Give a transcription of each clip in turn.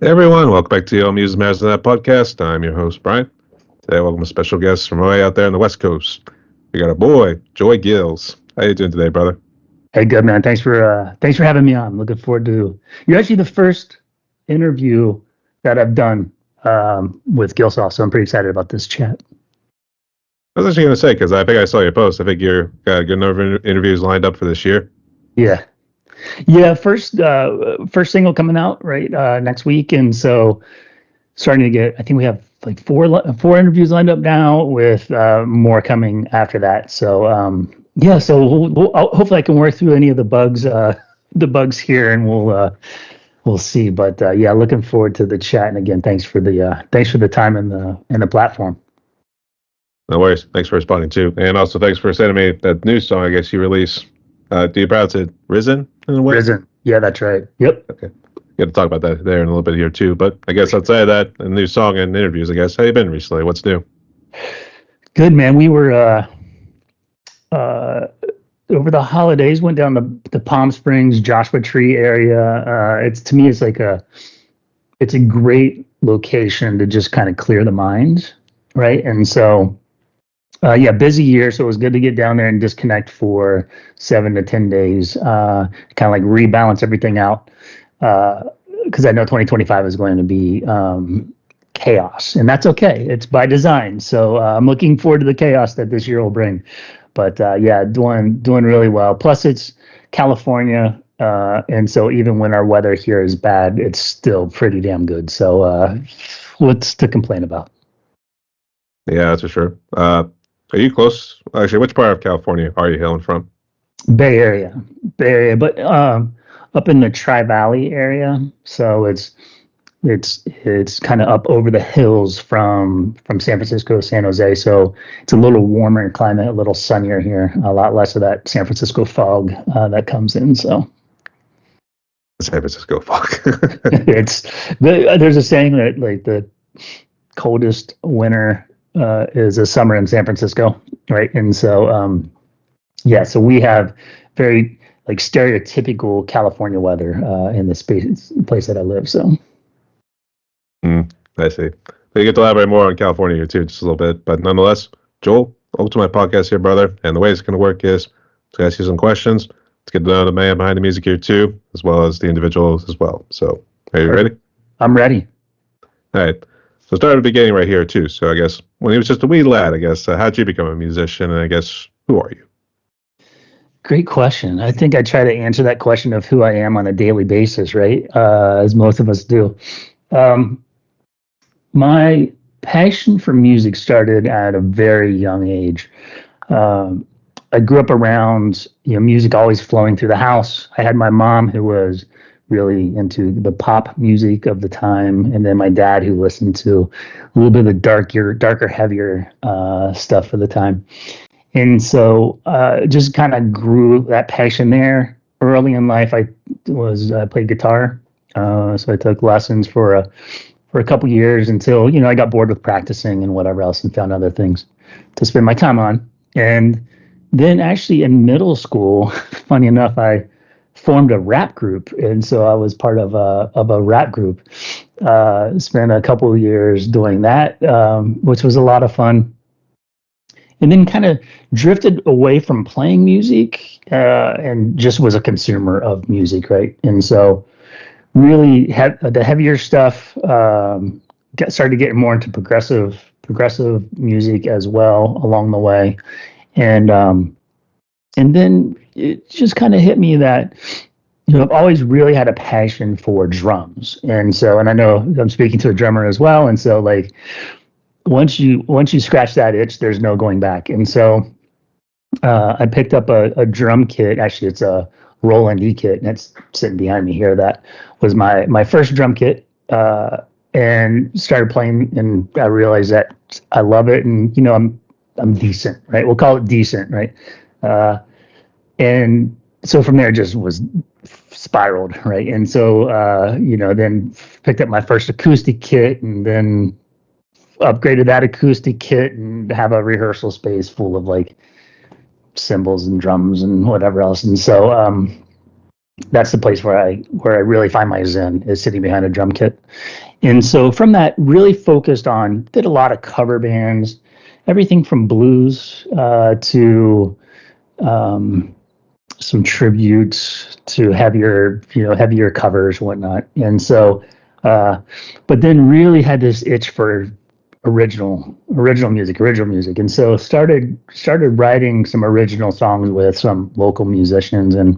Hey everyone, welcome back to the All Music Matters in That podcast. I'm your host, Brian. Today, welcome a special guest from way out there on the West Coast. We got a boy, Gills. How you doing today, brother? Hey, good man. Thanks for having me on. Looking forward to you're actually the first interview that I've done with Gillsaw, so I'm pretty excited about this chat. I was actually going to say, because I think I saw your post. I think you're got a good number of interviews lined up for this year. Yeah, yeah. First single coming out right next week, and so starting to get. I think we have like four interviews lined up now, with more coming after that. So yeah, so hopefully I can work through any of the bugs here, and we'll see. But yeah, looking forward to the chat. And again, thanks for the time and the platform. No worries. Thanks for responding, too. And also, thanks for sending me that new song, I guess you released. Do you pronounce it Risen in a way? Risen. Yeah, that's right. Yep. Okay. Got to talk about that there in a little bit here, too. But I guess outside of that, a new song and interviews, I guess. How you been recently? What's new? Good, man. We were over the holidays, went down to the Palm Springs, Joshua Tree area. To me, it's a great location to just kind of clear the mind, right? And so, yeah, busy year, so it was good to get down there and disconnect for 7 to 10 days, kind of like rebalance everything out, because I know 2025 is going to be chaos, and that's okay. It's by design. So I'm looking forward to the chaos that this year will bring. But yeah, doing really well. Plus, it's California, and so even when our weather here is bad, it's still pretty damn good. So what's to complain about? Yeah, that's for sure. Are you close? Actually, which part of California are you hailing from? Bay Area, but up in the Tri-Valley area. So it's kind of up over the hills from San Francisco, San Jose. So it's a little warmer climate, a little sunnier here, a lot less of that San Francisco fog that comes in. So San Francisco fog. There's a saying that like the coldest winter is a summer in San Francisco, right? And so yeah, so we have very like stereotypical California weather in this place that I live. So. I see. So you get to elaborate more on California here too, just a little bit. But nonetheless, Joel, welcome to my podcast here, brother. And the way it's going to work is to ask you some questions. Let's get to know the man behind the music here too, as well as the individuals as well. So, are you ready? I'm ready. All right. So start at the beginning right here too. So I guess when he was just a wee lad, I guess, how'd you become a musician? And I guess, who are you? Great question. I think I try to answer that question of who I am on a daily basis, right? As most of us do. My passion for music started at a very young age. I grew up around, music always flowing through the house. I had my mom who was really into the pop music of the time, and then my dad who listened to a little bit of the darker, heavier stuff of the time. And so just kind of grew that passion there. Early in life, I played guitar, so I took lessons for a couple years until I got bored with practicing and whatever else, and found other things to spend my time on. And then actually in middle school, funny enough, I formed a rap group, and so I was part of a rap group. Spent a couple of years doing that, which was a lot of fun. And then kind of drifted away from playing music and just was a consumer of music, right? And so really the heavier stuff, started getting more into progressive music as well along the way. And then it just kind of hit me that, I've always really had a passion for drums. And I know I'm speaking to a drummer as well. And so like, once you scratch that itch, there's no going back. And so I picked up a drum kit. Actually, it's a Roland E kit, and it's sitting behind me here. That was my first drum kit, and started playing. And I realized that I love it, and I'm decent, right? We'll call it decent, right? And so from there, it just was spiraled, right? And so then picked up my first acoustic kit, and then upgraded that acoustic kit and have a rehearsal space full of like cymbals and drums and whatever else. And so that's the place where I really find my zen, is sitting behind a drum kit. And so from that, really focused on, did a lot of cover bands, everything from blues to some tributes to heavier covers and whatnot. And so, but then really had this itch for original music. And so started writing some original songs with some local musicians, and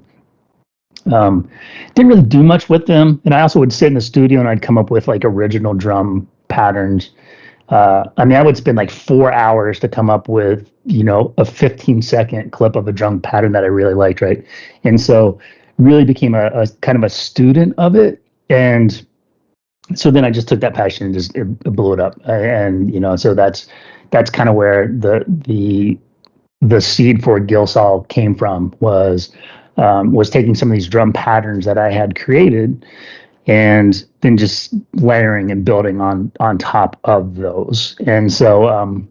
didn't really do much with them. And I also would sit in the studio and I'd come up with like original drum patterns. I mean, I would spend like 4 hours to come up with, a 15-second clip of a drum pattern that I really liked, right? And so really became a kind of a student of it. And so then I just took that passion and just it blew it up. And, so that's kind of where the seed for Gillsaw came from, was taking some of these drum patterns that I had created and then just layering and building on top of those. And so,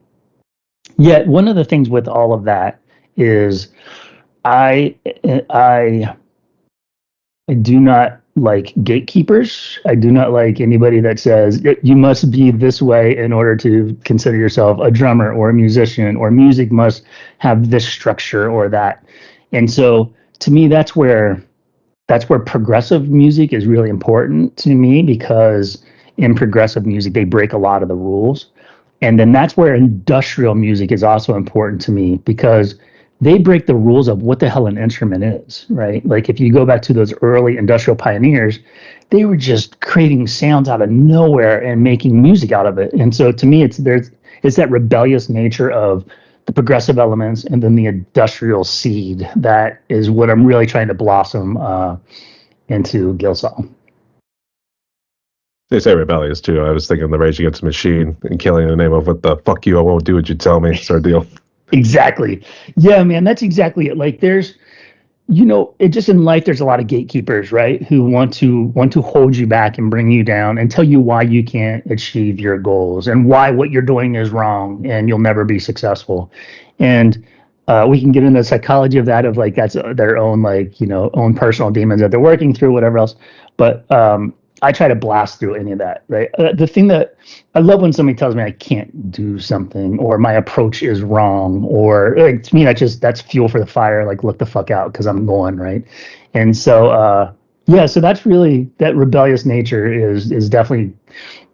yet one of the things with all of that is I I I do not like gatekeepers. I do not like anybody that says you must be this way in order to consider yourself a drummer or a musician, or music must have this structure or that. And so to me, that's where progressive music is really important to me, because in progressive music they break a lot of the rules. And then that's where industrial music is also important to me, because they break the rules of what the hell an instrument is, right? Like if you go back to those early industrial pioneers, they were just creating sounds out of nowhere and making music out of it. And so to me, it's that rebellious nature of the progressive elements and then the industrial seed that is what I'm really trying to blossom into Gilsaw. They say rebellious too. I was thinking the Rage Against the Machine and killing in the name of what the fuck you, I won't do what you tell me sort of deal. Exactly. Yeah, man, that's exactly it. Like it just in life, there's a lot of gatekeepers, right? Who want to hold you back and bring you down and tell you why you can't achieve your goals and why what you're doing is wrong and you'll never be successful. And we can get into the psychology of that, of like that's their own like own personal demons that they're working through, whatever else. But I try to blast through any of that, right? The thing that I love when somebody tells me I can't do something or my approach is wrong, or like, to me that's fuel for the fire. Like look the fuck out because I'm going right. And so yeah, so that's really, that rebellious nature is definitely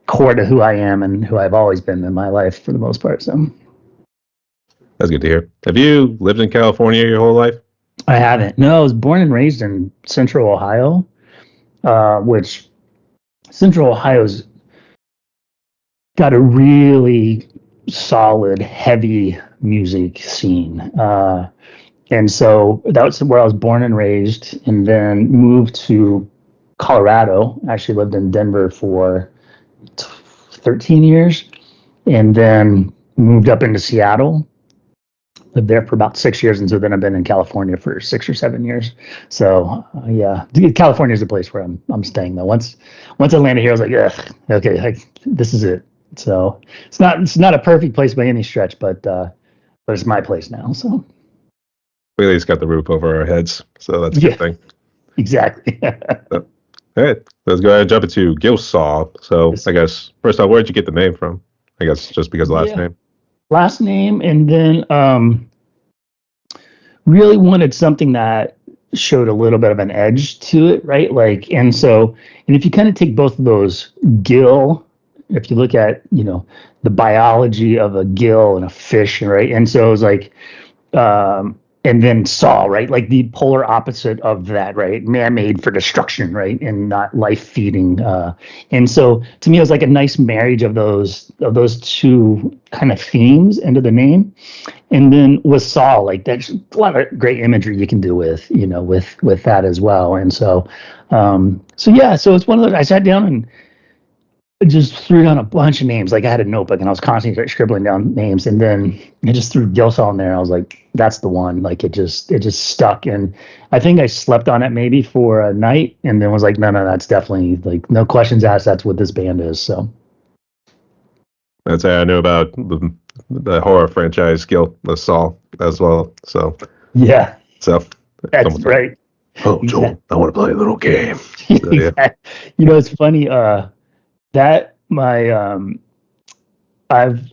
core to who I am and who I've always been in my life for the most part. So That's good to hear. Have you lived in California your whole life? I haven't. No, I was born and raised in Central Ohio, which Central Ohio's got a really solid, heavy music scene. And so that's where I was born and raised, and then moved to Colorado. Actually lived in Denver for 13 years, and then moved up into Seattle. Lived there for about 6 years, and so then I've been in California for 6 or 7 years. So yeah, California is the place where I'm staying though. Once I landed here, I was like, ugh, okay, this is it. So it's not a perfect place by any stretch, but it's my place now. So We at least got the roof over our heads, so that's a yeah, good thing. exactly. So, all right, let's go ahead and jump into Gilsaw. So I guess first off, where'd you get the name from? I guess just because of the last Yeah, name. last name, and then really wanted something that showed a little bit of an edge to it, right? Like, and if you kind of take both of those, gill, if you look at, the biology of a gill and a fish, right? And so it was like, and then saw, right? Like the polar opposite of that, right? Man-made for destruction, right? And not life-feeding. And so to me, it was like a nice marriage of those two kind of themes into the name. And then with Saw, like there's a lot of great imagery you can do with that as well. And so yeah, so it's one of those. I sat down and just threw down a bunch of names. Like I had a notebook and I was constantly scribbling down names, and then I just threw Gilsaw in there. I was like, that's the one. Like it just stuck, and I think I slept on it maybe for a night, and then was like, no, that's definitely, like, no questions asked. That's what this band is. So That's how I knew about the horror franchise Gilsaw as well. So yeah, so that's right. Oh, Exactly. Joel, I want to play a little game. So, yeah. Exactly. It's funny. That my I've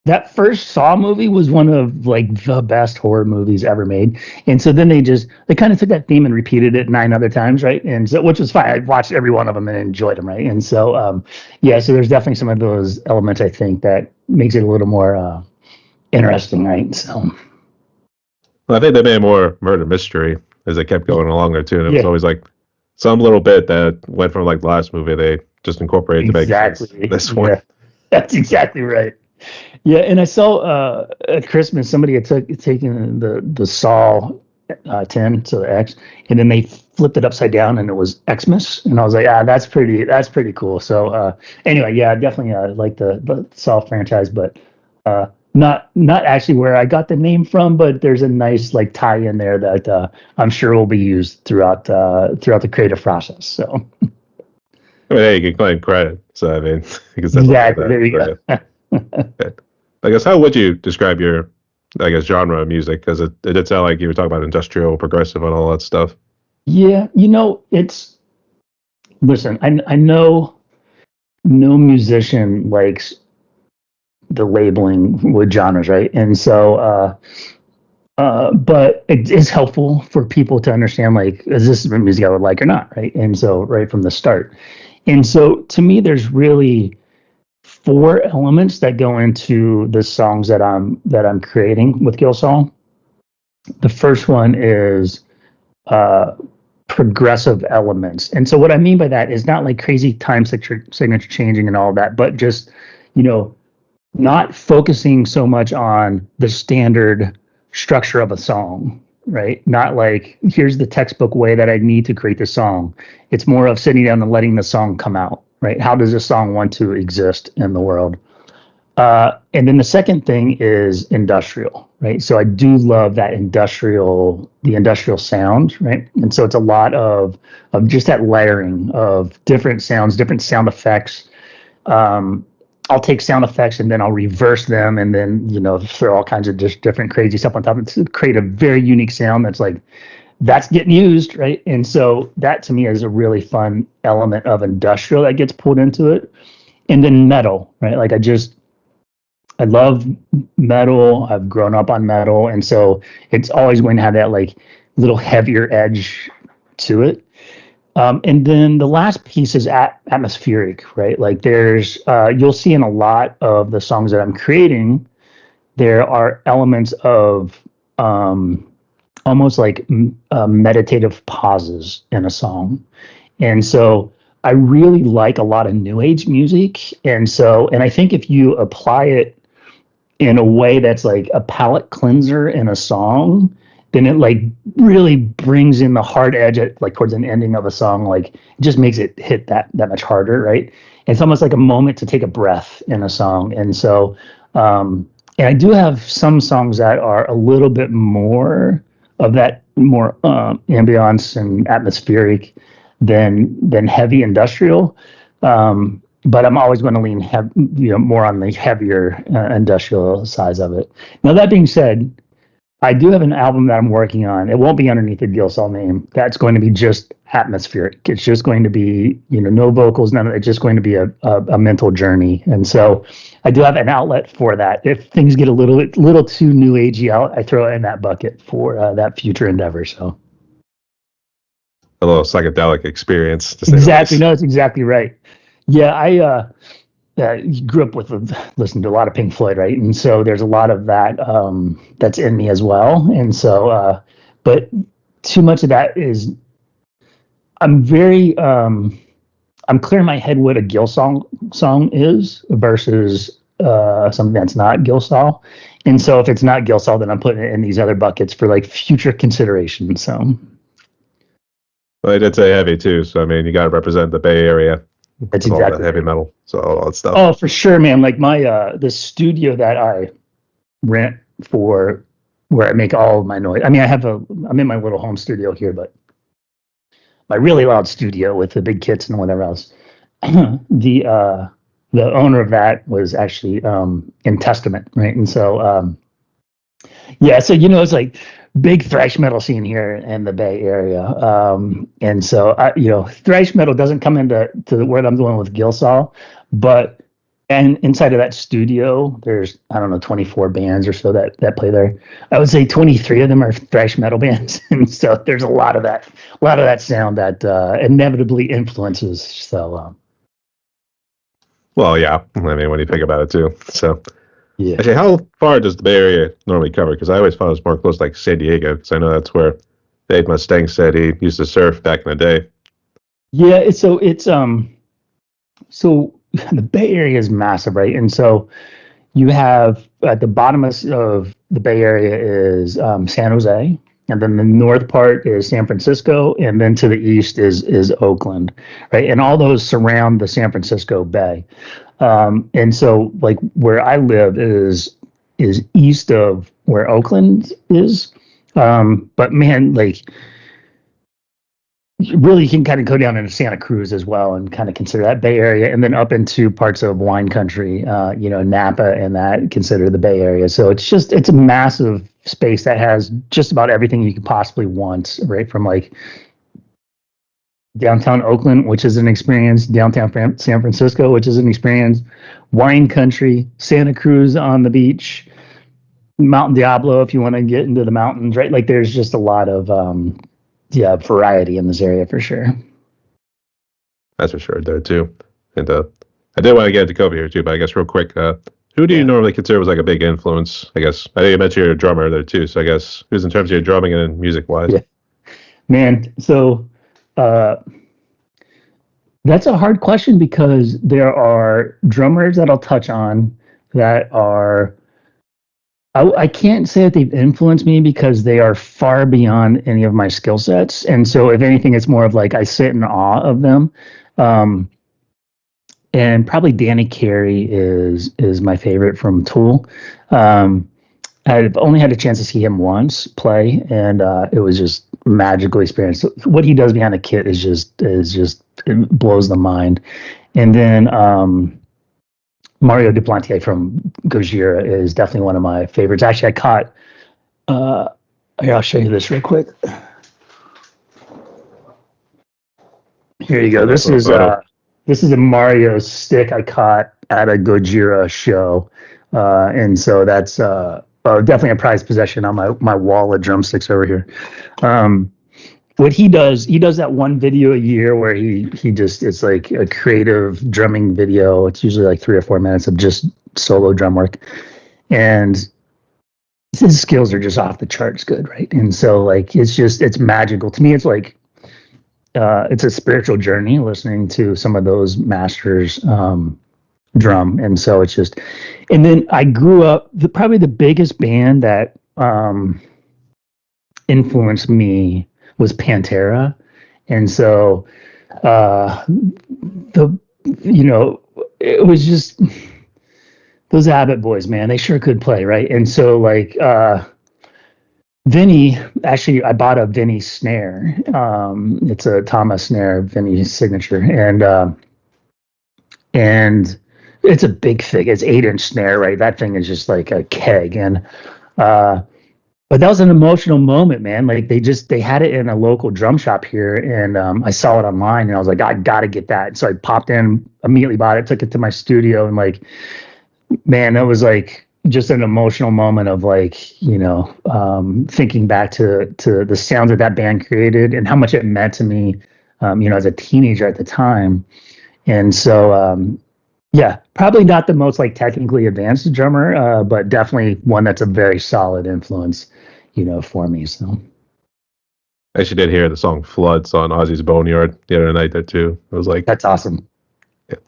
that first Saw movie was one of like the best horror movies ever made. And so then they kind of took that theme and repeated it 9 other times, right? And so which was fine. I watched every one of them and enjoyed them, right? And so yeah, so there's definitely some of those elements I think that makes it a little more interesting, right? So Well, I think they made more murder mystery as they kept going along there too, and it was yeah, always like some little bit that went from like the last movie they just incorporated to make sense. exactly. This one, Yeah, that's exactly right. Yeah, and I saw at Christmas somebody had taken the Saw 10, so the X, and then they flipped it upside down and it was Xmas, and I was like, that's pretty cool. So anyway, yeah, definitely like the Saw franchise, but uh, not actually where I got the name from, but there's a nice like tie in there that I'm sure will be used throughout the creative process. So I mean, hey, you can claim credit. So I mean, you can say something like exactly, that. there you So, go. yeah. Okay. I guess how would you describe your, I guess, genre of music? Because it did sound like you were talking about industrial, progressive, and all that stuff. Yeah, it's listen. I know no musician likes the labeling with genres, right? And so, but it is helpful for people to understand, like, is this music I would like or not, right? And so, right from the start. And so, to me, there's really four elements that go into the songs that I'm creating with Gillsaw. The first one is uh, progressive elements. And so what I mean by that is not like crazy time signature changing and all of that, but just, you know, not focusing so much on the standard structure of a song, right? Not like here's the textbook way that I need to create the song. It's more of sitting down and letting the song come out, right? How does this song want to exist in the world? And then the second thing is industrial, right? So I do love the industrial sound, right? And so it's a lot of just that layering of different sounds, different sound effects. Um, I'll take sound effects and then I'll reverse them and then throw all kinds of just different crazy stuff on top of it to create a very unique sound that's getting used, right? And so that to me is a really fun element of industrial that gets pulled into it. And then metal, right? I love metal. I've grown up on metal, and so it's always going to have that like little heavier edge to it. And then the last piece is atmospheric, right? Like you'll see in a lot of the songs that I'm creating, there are elements of almost like meditative pauses in a song. And so I really like a lot of new age music. And I think if you apply it in a way that's like a palate cleanser in a song, then it like really brings in the hard edge at like towards an ending of a song. Like it just makes it hit that much harder, right? It's almost like a moment to take a breath in a song. And so, and I do have some songs that are a little bit more of that more ambiance and atmospheric than heavy industrial. But I'm always going to lean more on the heavier industrial size of it. Now that being said, I do have an album that I'm working on. It won't be underneath the Gilsaw name. That's going to be just atmospheric. It's just going to be, no vocals, none of it. It's just going to be a mental journey. And so I do have an outlet for that. If things get a little too new agey out, I throw it in that bucket for that future endeavor. So A little psychedelic experience, to say the exactly. least. No, it's exactly right. Yeah, I grew up with listening to a lot of Pink Floyd, right? And so there's a lot of that that's in me as well. And so, but too much of that is I'm very I'm clearing my head what a song is versus something that's not Gilsaw. And so if it's not Gilsaw, then I'm putting it in these other buckets for like future consideration. So Well, I did say heavy too, so I mean, you got to represent the Bay Area that's with all the exactly heavy right. metal, so all that stuff. Oh, for sure, man. Like my the studio that I rent for where I make all of my noise. I mean, I'm in my little home studio here, but my really loud studio with the big kits and whatever else. the the owner of that was actually in Testament, right? And so yeah, so it's like big thrash metal scene here in the Bay Area. And so, thrash metal doesn't come into where I'm going with Gilsaw, but and inside of that studio, there's I don't know 24 bands or so that play there. I would say 23 of them are thrash metal bands, and so there's a lot of that sound that inevitably influences. So, Well, yeah. I mean, when you think about it too. So, yeah. actually, how far does the Bay Area normally cover? Because I always thought it was more close, like San Diego, because I know that's where Dave Mustaine said he used to surf back in the day. Yeah, so the Bay Area is massive, right? And so you have at the bottom of the Bay Area is San Jose, and then the north part is San Francisco, and then to the east is Oakland, right? And all those surround the San Francisco Bay. And so like where I live is east of where Oakland is. But man, like really you can kind of go down into Santa Cruz as well and kind of consider that Bay Area, and then up into parts of wine country, Napa and that consider the Bay Area. So it's a massive space that has just about everything you could possibly want, right? From like downtown Oakland, which is an experience, downtown San Francisco, which is an experience, wine country, Santa Cruz on the beach, Mountain Diablo if you want to get into the mountains, right? Like there's just a lot of variety in this area for sure. That's for sure there too. And I did want to get into Kobe here too, but I guess real quick, who do you normally consider was like a big influence? I guess I think you mentioned you're a drummer there too, so I guess who's in terms of your drumming and music wise? Yeah. Man, so that's a hard question because there are drummers that I'll touch on that are I can't say that they've influenced me because they are far beyond any of my skill sets. And so if anything, it's more of like I sit in awe of them. And probably Danny Carey is my favorite from Tool. I've only had a chance to see him once play, and it was just magical experience. What he does behind a kit is just it blows the mind. And then Mario Duplantier from Gojira is definitely one of my favorites. Actually, I caught. Here, I'll show you this real quick. Here you go. This is a Mario stick I caught at a Gojira show, and so that's definitely a prized possession on my wall of drumsticks over here. What he does that one video a year where he just it's like a creative drumming video. It's usually like 3 or 4 minutes of just solo drum work, and his skills are just off the charts good, right? And so like it's magical to me. It's like it's a spiritual journey listening to some of those masters drum, and so it's just. And then I grew up. Probably the biggest band that influenced me was Pantera, and so it was just those Abbott boys, man. They sure could play, right? And so like Vinny, actually, I bought a Vinny snare. It's a Thomas snare, Vinny's signature, and it's a big thing. It's 8-inch snare, right? That thing is just like a keg, and but that was an emotional moment, man. Like they had it in a local drum shop here, and I saw it online, and I was like, I gotta get that. And so I popped in, immediately bought it, took it to my studio, and like, man, that was like just an emotional moment of like, thinking back to the sounds that band created and how much it meant to me, as a teenager at the time. And so, yeah, probably not the most like technically advanced drummer, but definitely one that's a very solid influence, for me. So I actually did hear the song "Floods" on Ozzy's Boneyard the other night there too. It was like that's awesome. Yeah.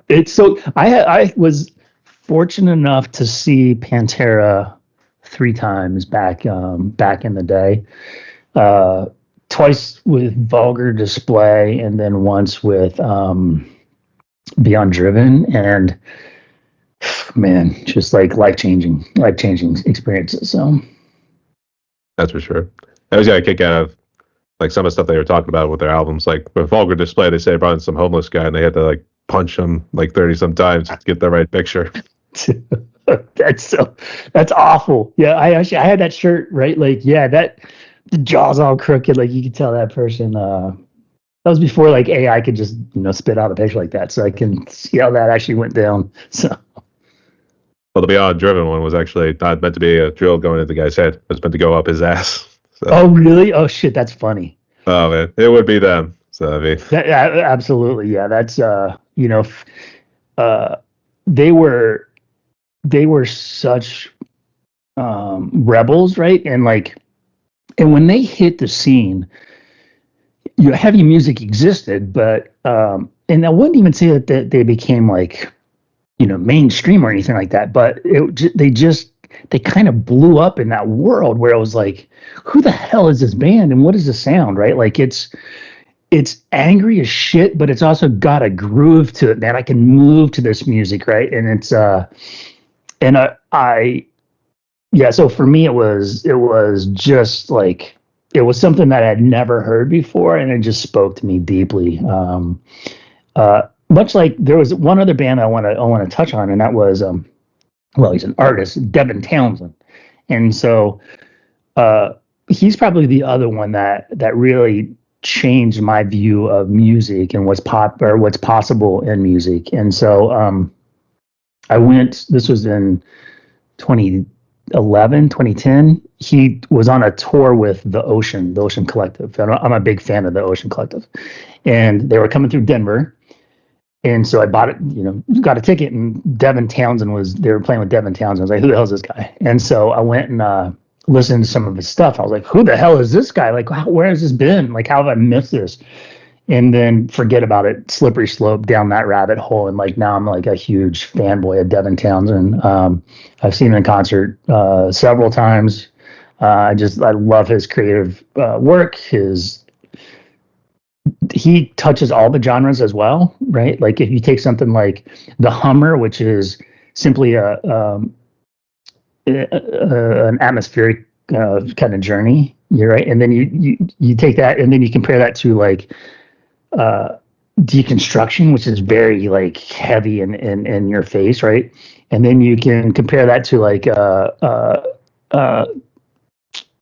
It's so I was fortunate enough to see Pantera 3 times back in the day. Twice with Vulgar Display, and then once with Beyond Driven, and man, just like life-changing experiences. So that's for sure. I was got a kick out of like some of the stuff they were talking about with their albums. Like with Vulgar Display, they say they brought in some homeless guy and they had to like punch him like 30 some times to get the right picture. That's awful. Yeah, I had that shirt, right? Like, yeah, that the jaw's all crooked. Like you could tell that person. That was before like AI could just spit out a picture like that, so I can see how that actually went down. So, Well, the Beyond Driven one was actually not meant to be a drill going into the guy's head. It was meant to go up his ass. So, oh really? Oh shit, that's funny. oh man, it would be them. So I mean, Absolutely, yeah. That's uh, they were such rebels, right? And when they hit the scene, heavy music existed, but and I wouldn't even say that they became like mainstream or anything like that. But they kind of blew up in that world where it was like, who the hell is this band and what is the sound, right? Like it's angry as shit, but it's also got a groove to it, man. I can move to this music, right? And it's and I yeah. So for me, it was just like it was something that I had never heard before, and it just spoke to me deeply. Much like there was one other band I want to touch on, and that was well, he's an artist, Devin Townsend, and so he's probably the other one that really changed my view of music and what's possible in music. And so I went. This was in 2011, 2010. He was on a tour with the Ocean Collective. And I'm a big fan of the Ocean Collective, and they were coming through Denver. And so I bought it, got a ticket, and they were playing with Devin Townsend. I was like, who the hell is this guy? And so I went and listened to some of his stuff. I was like, who the hell is this guy? Like, where has this been? Like, how have I missed this? And then forget about it, slippery slope down that rabbit hole. And like, now I'm like a huge fanboy of Devin Townsend. I've seen him in concert several times. I love his creative work. He touches all the genres as well, right? Like if you take something like the Hummer, which is simply an atmospheric kind of journey, you're right, and then you take that and then you compare that to like deconstruction, which is very like heavy and in your face, right? And then you can compare that to like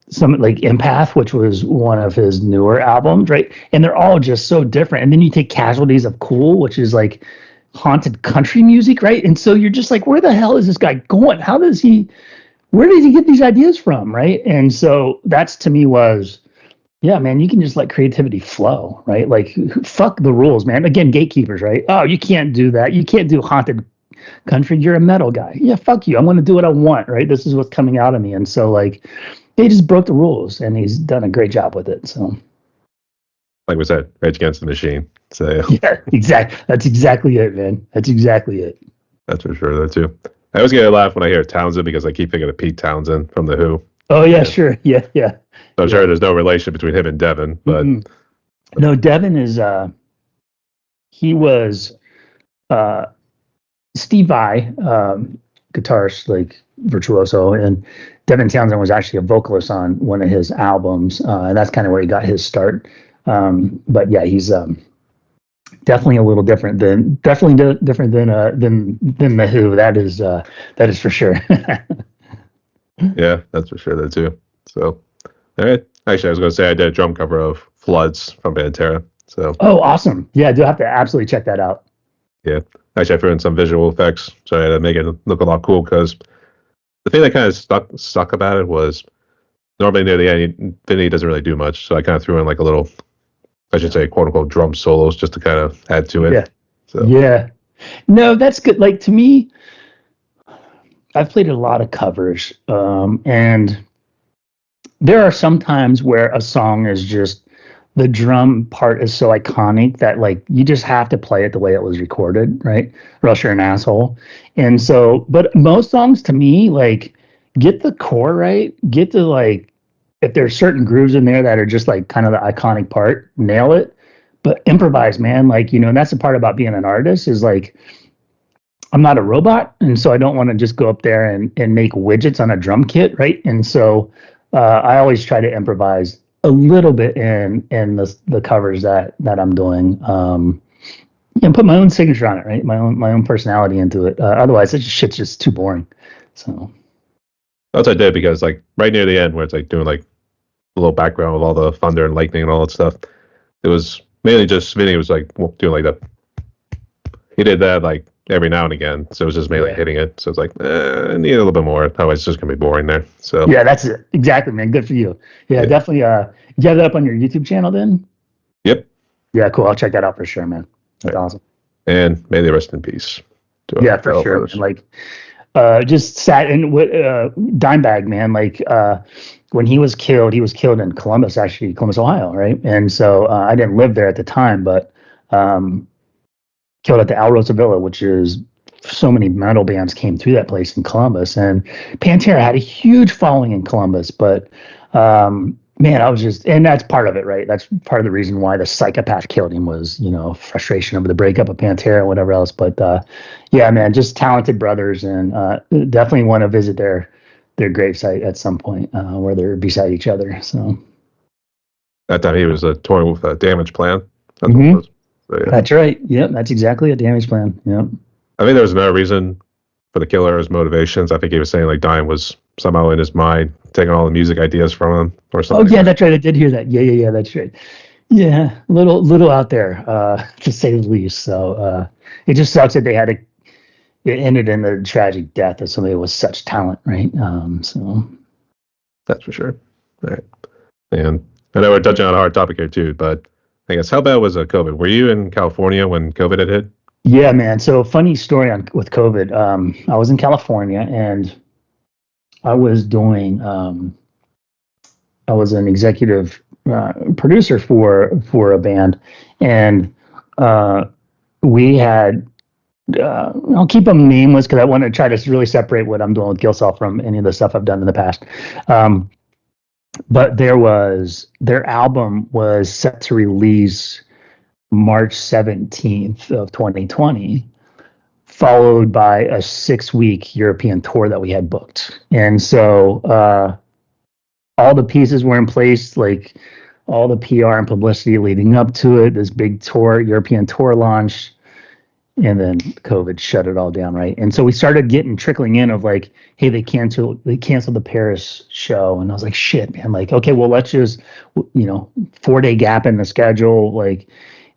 some like Empath, which was one of his newer albums, right? And they're all just so different. And then you take Casualties of Cool, which is like haunted country music, right? And so you're just like, where the hell is this guy going? Where did he get these ideas from, right? And so that's to me was, yeah, man, you can just let creativity flow, right? Like, fuck the rules, man. Again, gatekeepers, right? Oh, you can't do that. You can't do haunted country. You're a metal guy. Yeah, fuck you. I'm going to do what I want, right? This is what's coming out of me. And so, like, he just broke the rules, and he's done a great job with it. So, like we said, Rage Against the Machine. So yeah, exactly. That's exactly it, man. That's exactly it. That's for sure, though, too. I always get a laugh when I hear Townsend because I keep thinking of Pete Townsend from The Who. Oh, yeah, sure. Yeah. So I'm sure there's no relation between him and Devin, but... Mm-hmm. No, Devin is... he was... Steve Vai, guitarist, like, virtuoso, and Devin Townsend was actually a vocalist on one of his albums, and that's kind of where he got his start. But yeah, he's definitely a little different than the Who. That is for sure. Yeah, that's for sure. That too. So, all right. Actually, I was going to say I did a drum cover of Floods from Pantera. So. Oh, awesome! Yeah, I do have to absolutely check that out. Yeah, actually, I threw in some visual effects, so I had to make it look a lot cool. Because the thing that kind of stuck about it was normally near the end, Vinny doesn't really do much, so I kind of threw in like a little, I should say, quote unquote, drum solos just to kind of add to it. Yeah. So. Yeah. No, that's good. Like to me, I've played a lot of covers, and there are some times where a song is just the drum part is so iconic that like you just have to play it the way it was recorded, right? Or else you're an asshole. And so, but most songs to me, like get the core right, get to like if there's certain grooves in there that are just like kind of the iconic part, nail it. But improvise, man. Like, and that's the part about being an artist is like I'm not a robot, and so I don't want to just go up there and make widgets on a drum kit, right? And so I always try to improvise a little bit in the covers that I'm doing. and put my own signature on it, right? My own personality into it. Otherwise, it's shit's just too boring. So That's what I did because like right near the end where it's like doing like a little background with all the thunder and lightning and all that stuff. It was mainly just Vinny was like doing like that. He did that like every now and again, so it was just mainly yeah, hitting it. So it's like I need a little bit more. Otherwise, it's just gonna be boring there. So yeah, that's it exactly, man. Good for you. Yeah, yeah. definitely. You have that up on your YouTube channel then? Yep. Yeah, cool. I'll check that out for sure, man. That's awesome. And may they rest in peace. Yeah, for sure. Man. Like, just sat in with Dimebag, man. Like, when he was killed in Columbus, actually, Columbus, Ohio, right? And so I didn't live there at the time, but killed at the Al Rosa Villa, which is so many metal bands came through that place in Columbus, and Pantera had a huge following in Columbus. But man, I was just, and that's part of it, right? That's part of the reason why the psychopath killed him was, frustration over the breakup of Pantera and whatever else. But yeah, man, just talented brothers, and definitely want to visit their gravesite at some point where they're beside each other. So that time he was touring with a Damage Plan. That's what it Mhm. was. So, yeah. That's right. Yep, that's exactly a Damage Plan. Yep. I think there was another reason for the killer, his motivations. I think he was saying like dying was somehow in his mind, taking all the music ideas from him or something. Oh yeah, that's right. I did hear that. Yeah. That's right. Yeah, little out there, to say the least. So it just sucks that it ended in the tragic death of somebody with such talent, right? So That's for sure. All right. And I know we're touching on a hard topic here too, but I guess how bad was COVID? Were you in California when COVID had hit? yeah, man. So funny story with COVID. I was in California and I was doing. I was an executive producer for a band, and we had. I'll keep them nameless because I want to try to really separate what I'm doing with Gillsaw from any of the stuff I've done in the past. But their album was set to release March 17th of 2020, followed by a 6-week European tour that we had booked. And so all the pieces were in place, like all the PR and publicity leading up to it, this big tour, European tour launch. And then COVID shut it all down, right? And so we started getting trickling in of like, hey, they canceled the Paris show, and I was like, shit, man. Like, okay, well, let's just 4-day gap in the schedule. Like,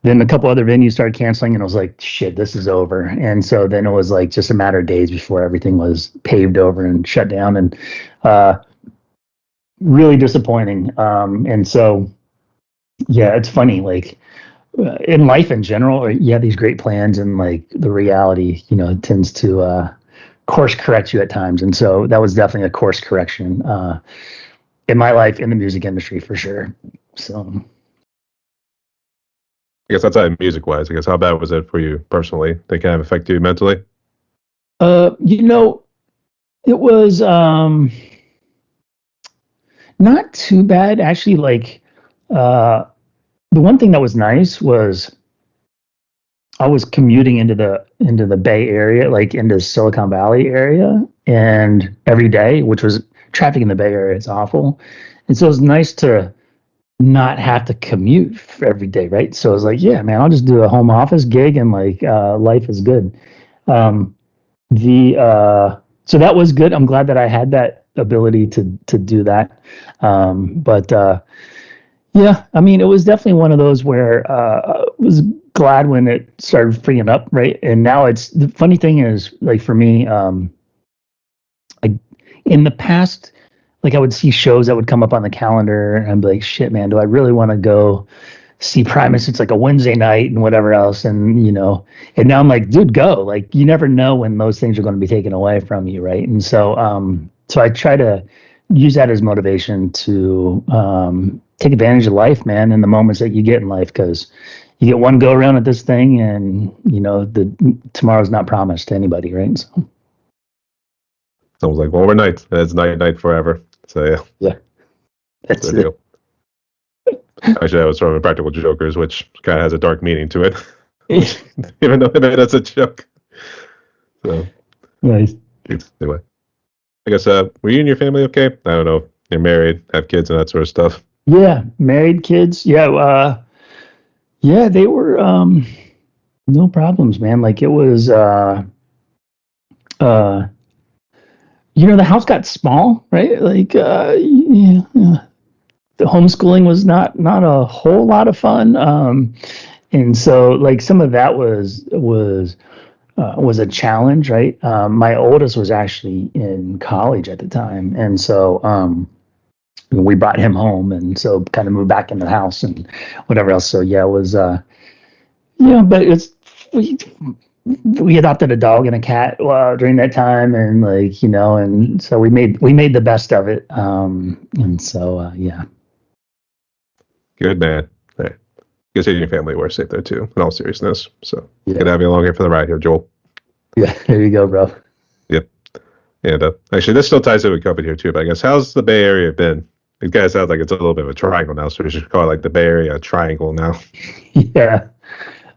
then a couple other venues started canceling, and I was like, shit, this is over. And so then it was like just a matter of days before everything was paved over and shut down, and really disappointing. And so, yeah, it's funny, like. In life in general, you have these great plans, and like the reality, tends to course correct you at times. And so that was definitely a course correction in my life in the music industry for sure. So I guess outside music wise, I guess how bad was it for you personally? Did it kind of affect you mentally? it was not too bad actually. Like the one thing that was nice was I was commuting into the Bay Area, like into Silicon Valley area, and every day, which was traffic in the Bay Area is awful. And so it was nice to not have to commute every day, right? So I was like, yeah, man, I'll just do a home office gig, and like life is good. Um, so that was good. I'm glad that I had that ability to do that. But yeah, I mean, it was definitely one of those where I was glad when it started freeing up, right? And now the funny thing is, like for me, in the past, like I would see shows that would come up on the calendar, and I'd be like, shit, man, do I really want to go see Primus? It's like a Wednesday night and whatever else, and and now I'm like, dude, go! Like you never know when those things are going to be taken away from you, right? And so I try to use that as motivation to take advantage of life, man, and the moments that you get in life, because you get one go around at this thing, and the tomorrow's not promised to anybody, right? So It's almost like overnight, and it's night forever. So yeah, that's it. Actually, that was from Impractical Jokers, which kind of has a dark meaning to it, even though that's a joke. So nice. Anyway, I guess were you and your family okay? I don't know. You're married, have kids, and that sort of stuff. Yeah, married, kids. Yeah, yeah, they were. No problems, man. Like it was, uh, the house got small, right? Like, yeah, yeah. The homeschooling was not a whole lot of fun. And so like some of that was a challenge, right? My oldest was actually in college at the time, and so we brought him home, and so kind of moved back into the house and whatever else. So yeah, it was but it's we we adopted a dog and a cat during that time, and like and so we made the best of it. And so yeah. Good man. Hey, guess you and your family were safe there too, in all seriousness. So good to Yeah, have you along here for the ride here, Joel. yeah, there you go, bro. Yep. And actually, this still ties in with COVID here too. But I guess how's the Bay Area been? It kind of sounds like it's a little bit of a triangle now, so we should call it like the Bay Area Triangle now. Yeah.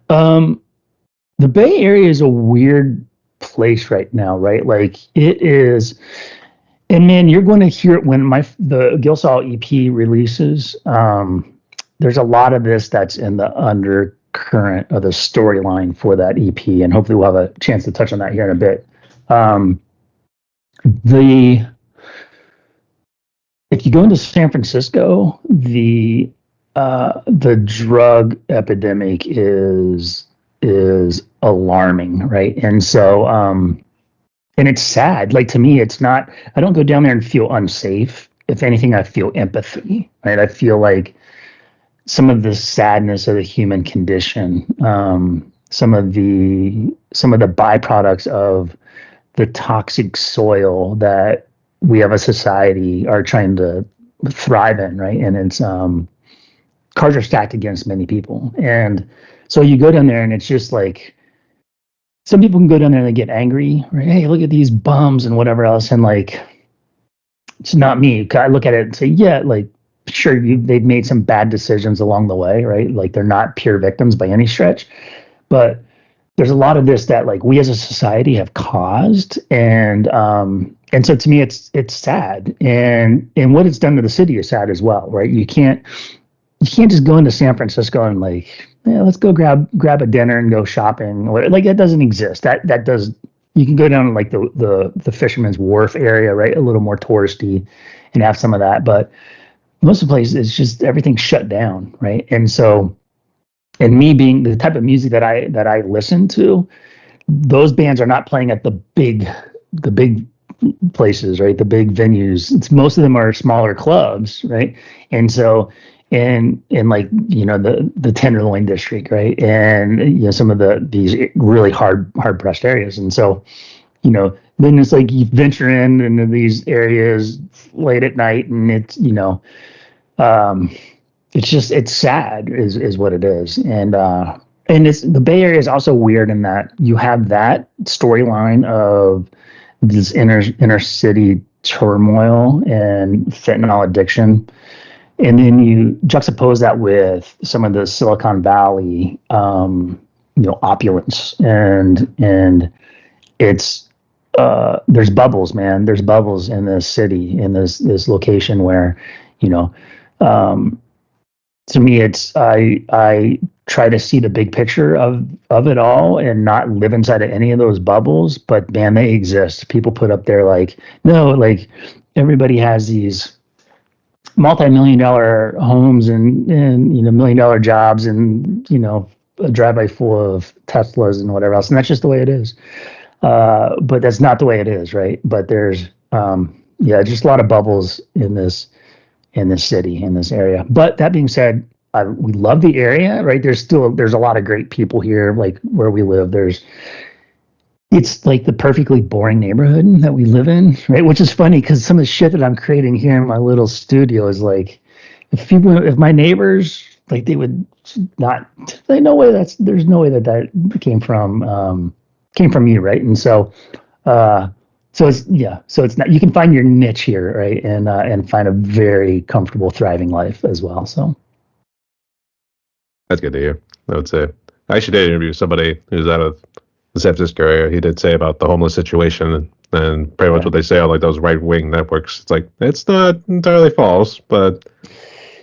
Um, the Bay Area is a weird place right now, right? Like it is, and man, you're going to hear it when the Gillsaw EP releases. There's a lot of this that's in the undercurrent of the storyline for that EP, and hopefully we'll have a chance to touch on that here in a bit. Um, the If you go into San Francisco, the drug epidemic is alarming, right? And so and it's sad. Like to me, it's not. I don't go down there and feel unsafe. If anything, I feel empathy, right? I feel like some of the sadness of the human condition, some of the byproducts of the toxic soil that we have a society are trying to thrive in, right? And it's cards are stacked against many people, and so you go down there, and it's just like some people can go down there and they get angry, right? Hey, look at these bums and whatever else, and like it's not me. I look at it and say, yeah, like sure, they've made some bad decisions along the way, right? Like they're not pure victims by any stretch, but there's a lot of this that like we as a society have caused, and so to me it's sad, and what it's done to the city is sad as well, right? You can't just go into San Francisco and like, yeah, let's go grab a dinner and go shopping. Like that doesn't exist. That does. You can go down to like the Fisherman's Wharf area, right? A little more touristy, and have some of that. But most of the places, it's just everything's shut down, right? And so, and me being the type of music that I listen to, those bands are not playing at the big places, right? The big venues. Most of them are smaller clubs, right? And so in like the Tenderloin district, right? And some of these really hard pressed areas. And so then it's like you venture into these areas late at night, and um, it's sad is what it is. And it's the Bay Area is also weird in that you have that storyline of this inner city turmoil and fentanyl addiction, and then you juxtapose that with some of the Silicon Valley opulence, and it's there's bubbles, man. There's bubbles in this city, in this location where you know um, to me it's I try to see the big picture of it all and not live inside of any of those bubbles, but man, they exist. People put up there like, no, like everybody has these multi-million-dollar homes and million-dollar jobs, and a driveway full of Teslas and whatever else, and that's just the way it is. But that's not the way it is, right? But there's just a lot of bubbles in this city, in this area. But that being said, we love the area, right? There's a lot of great people here, like where we live. It's like the perfectly boring neighborhood that we live in, right? Which is funny because some of the shit that I'm creating here in my little studio is like, if my neighbors, like, they would not, they no way there's no way that came from you, right? And so it's not, you can find your niche here, right? And find a very comfortable, thriving life as well. So That's good to hear. I would say. I actually did interview somebody who's out of the San Francisco area. He did say about the homeless situation, and pretty much what they say on like those right wing networks. It's like it's not entirely false, but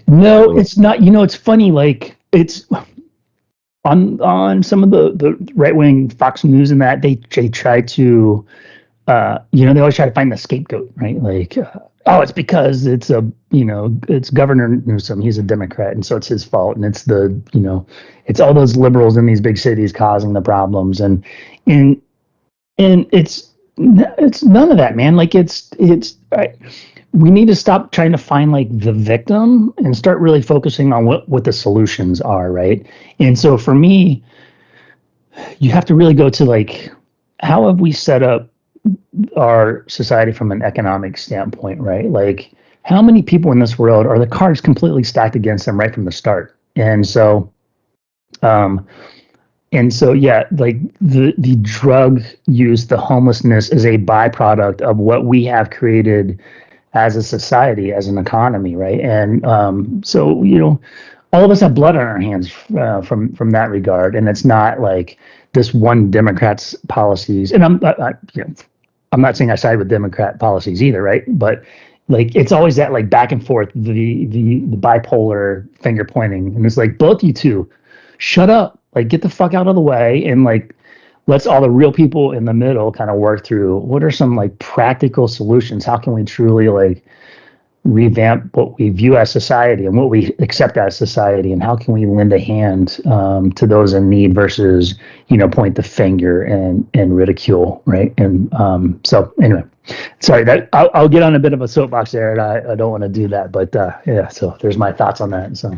no, it's not. It's funny. Like it's on some of the right wing Fox News and that they try to they always try to find the scapegoat, right? Like, oh, it's because it's Governor Newsom, he's a Democrat, and so it's his fault, and it's all those liberals in these big cities causing the problems, and it's none of that, man. Like we need to stop trying to find like the victim and start really focusing on what the solutions are, right? And so for me, you have to really go to like, how have we set up our society from an economic standpoint, right? Like, how many people in this world are the cards completely stacked against them right from the start? Yeah, like the drug use, the homelessness is a byproduct of what we have created as a society, as an economy, right? And all of us have blood on our hands from that regard, and it's not like this one Democrat's policies. And I'm not saying I side with Democrat policies either, right? But like, it's always that like back and forth, the bipolar finger pointing, and it's like, both you two, shut up, like get the fuck out of the way, and like let's all the real people in the middle kind of work through what are some like practical solutions. How can we truly like revamp what we view as society and what we accept as society, and how can we lend a hand to those in need versus point the finger and ridicule, right? And so anyway, sorry that I'll get on a bit of a soapbox there, and I don't want to do that, but yeah, so there's my thoughts on that. So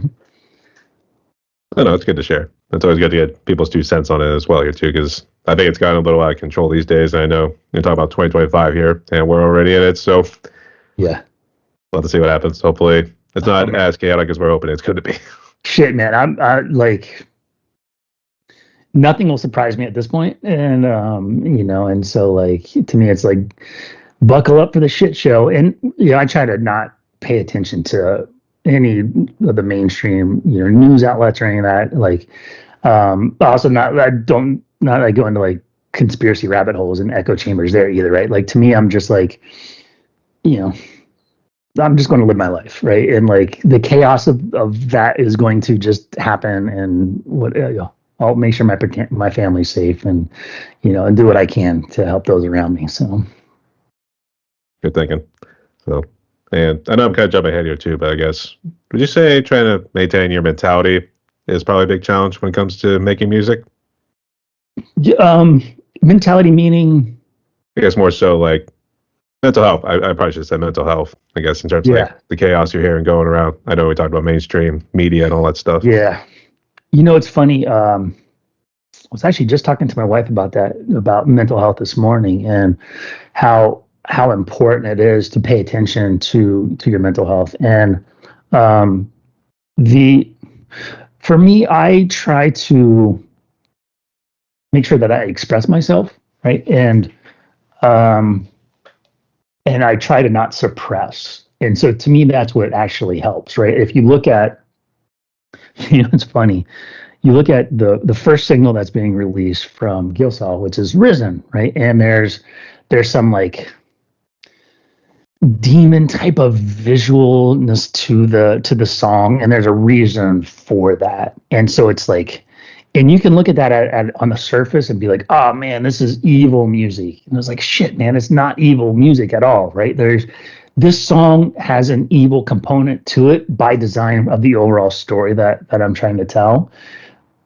no, it's good to share. It's always good to get people's 2 cents on it as well here too, because I think it's gotten a little out of control these days. And I know you're talking about 2025 here, and we're already in it. So yeah, we'll have to see what happens. Hopefully, it's not as chaotic as we're hoping it's going to be. Shit, man, I'm like, nothing will surprise me at this point, and and so like to me, it's like buckle up for the shit show, and I try to not pay attention to any of the mainstream news outlets or any of that. Like, also not I go into like conspiracy rabbit holes and echo chambers there either, right? Like, to me, I'm just like, I'm just going to live my life, right? And like the chaos of that is going to just happen, and I'll make sure my family's safe, and and do what I can to help those around me. So good thinking. So, and I know I'm kind of jumping ahead here too, but I guess, would you say trying to maintain your mentality is probably a big challenge when it comes to making music? Mentality meaning, I guess more so like mental health. I probably should say mental health, I guess, in terms of like the chaos you're hearing going around. I know we talked about mainstream media and all that stuff. Yeah. It's funny. I was actually just talking to my wife about that, about mental health this morning, and how important it is to pay attention to your mental health. And for me, I try to make sure that I express myself, right? And I try to not suppress. And so to me, that's what actually helps, right? If you look at, it's funny, you look at the first single that's being released from Gillsaw, which is Risen, right? And there's some like demon type of visualness to the song, and there's a reason for that. And so it's like, and you can look at that on the surface and be like, oh man, this is evil music. And I was like, shit, man, it's not evil music at all, right? This song has an evil component to it by design of the overall story that I'm trying to tell.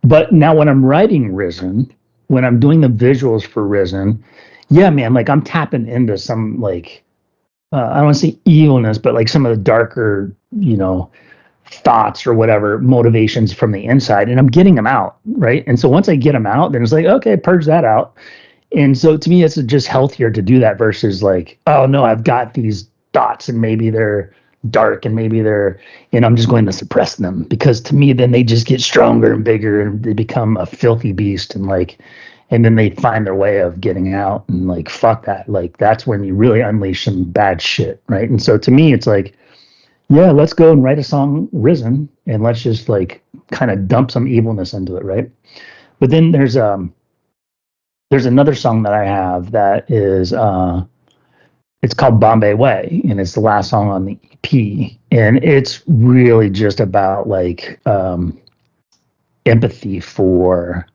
But now when I'm writing Risen, when I'm doing the visuals for Risen, yeah, man, like I'm tapping into some like, I don't want to say evilness, but like some of the darker, thoughts or whatever, motivations from the inside, and I'm getting them out, right? And so once I get them out, then it's like, okay, purge that out. And so to me, it's just healthier to do that versus like, oh no, I've got these thoughts and maybe they're dark and and I'm just going to suppress them, because to me, then they just get stronger and bigger and they become a filthy beast, and then they find their way of getting out, and like, fuck that. Like, that's when you really unleash some bad shit, right? And so to me, it's like, yeah, let's go and write a song, Risen, and let's just like kind of dump some evilness into it, right? But then there's another song that I have that is it's called Bombay Way, and it's the last song on the EP, and it's really just about like empathy for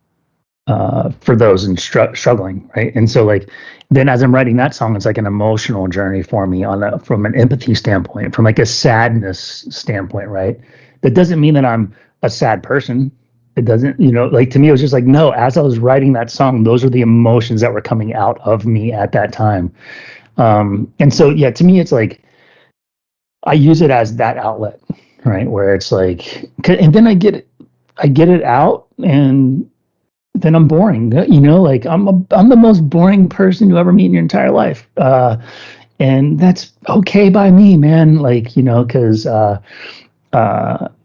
those and struggling, right? And so like then as I'm writing that song, it's like an emotional journey for me from an empathy standpoint, from like a sadness standpoint, right? That doesn't mean that I'm a sad person. It doesn't, like to me, it was just like, no, as I was writing that song, those are the emotions that were coming out of me at that time. And so, yeah, to me, it's like, I use it as that outlet, right? Where it's like, and then I get it out and then I'm boring. Like I'm the most boring person you ever meet in your entire life. And that's okay by me, man. Like, because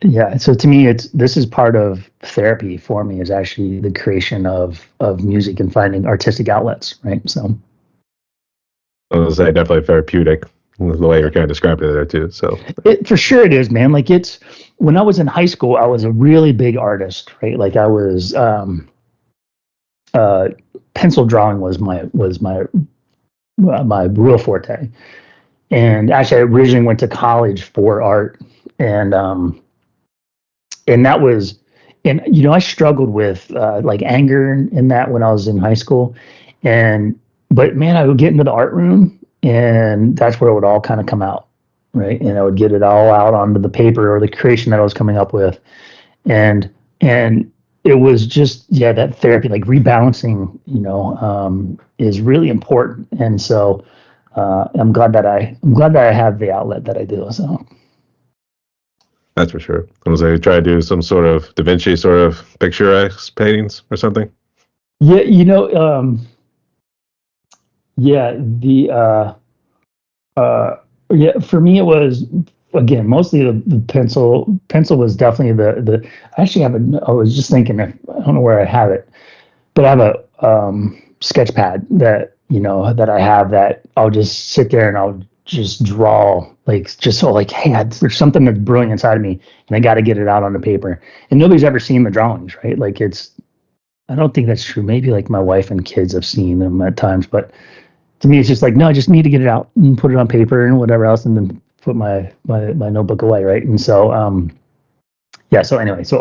yeah. So to me, this is part of therapy for me is actually the creation of music and finding artistic outlets, right? So I was gonna say definitely therapeutic, the way you're kind of describing it there too. So for sure it is, man. Like it's when I was in high school, I was a really big artist, right? Like I was pencil drawing was my real forte. And actually, I originally went to college for art, and that was, and I struggled with like anger in that when I was in high school, but man, I would get into the art room, and that's where it would all kind of come out, right? And I would get it all out onto the paper or the creation that I was coming up with, and it was just that therapy, like rebalancing, is really important, and so. I'm glad that I have the outlet that I do. So that's for sure. I was like, try to do some sort of Da Vinci sort of picturesque paintings or something. Yeah, yeah, yeah. For me, it was again mostly the pencil. Pencil was definitely the. I actually have I was just thinking. I don't know where I have it, but I have a sketch pad that that I have that I'll just sit there and I'll just draw like just so like hey there's something that's brewing inside of me and I got to get it out on the paper and nobody's ever seen the drawings, right? Like I don't think that's true. Maybe like my wife and kids have seen them at times, but to me it's just like no, I just need to get it out and put it on paper and whatever else and then put my notebook away, right? And so yeah, so anyway, so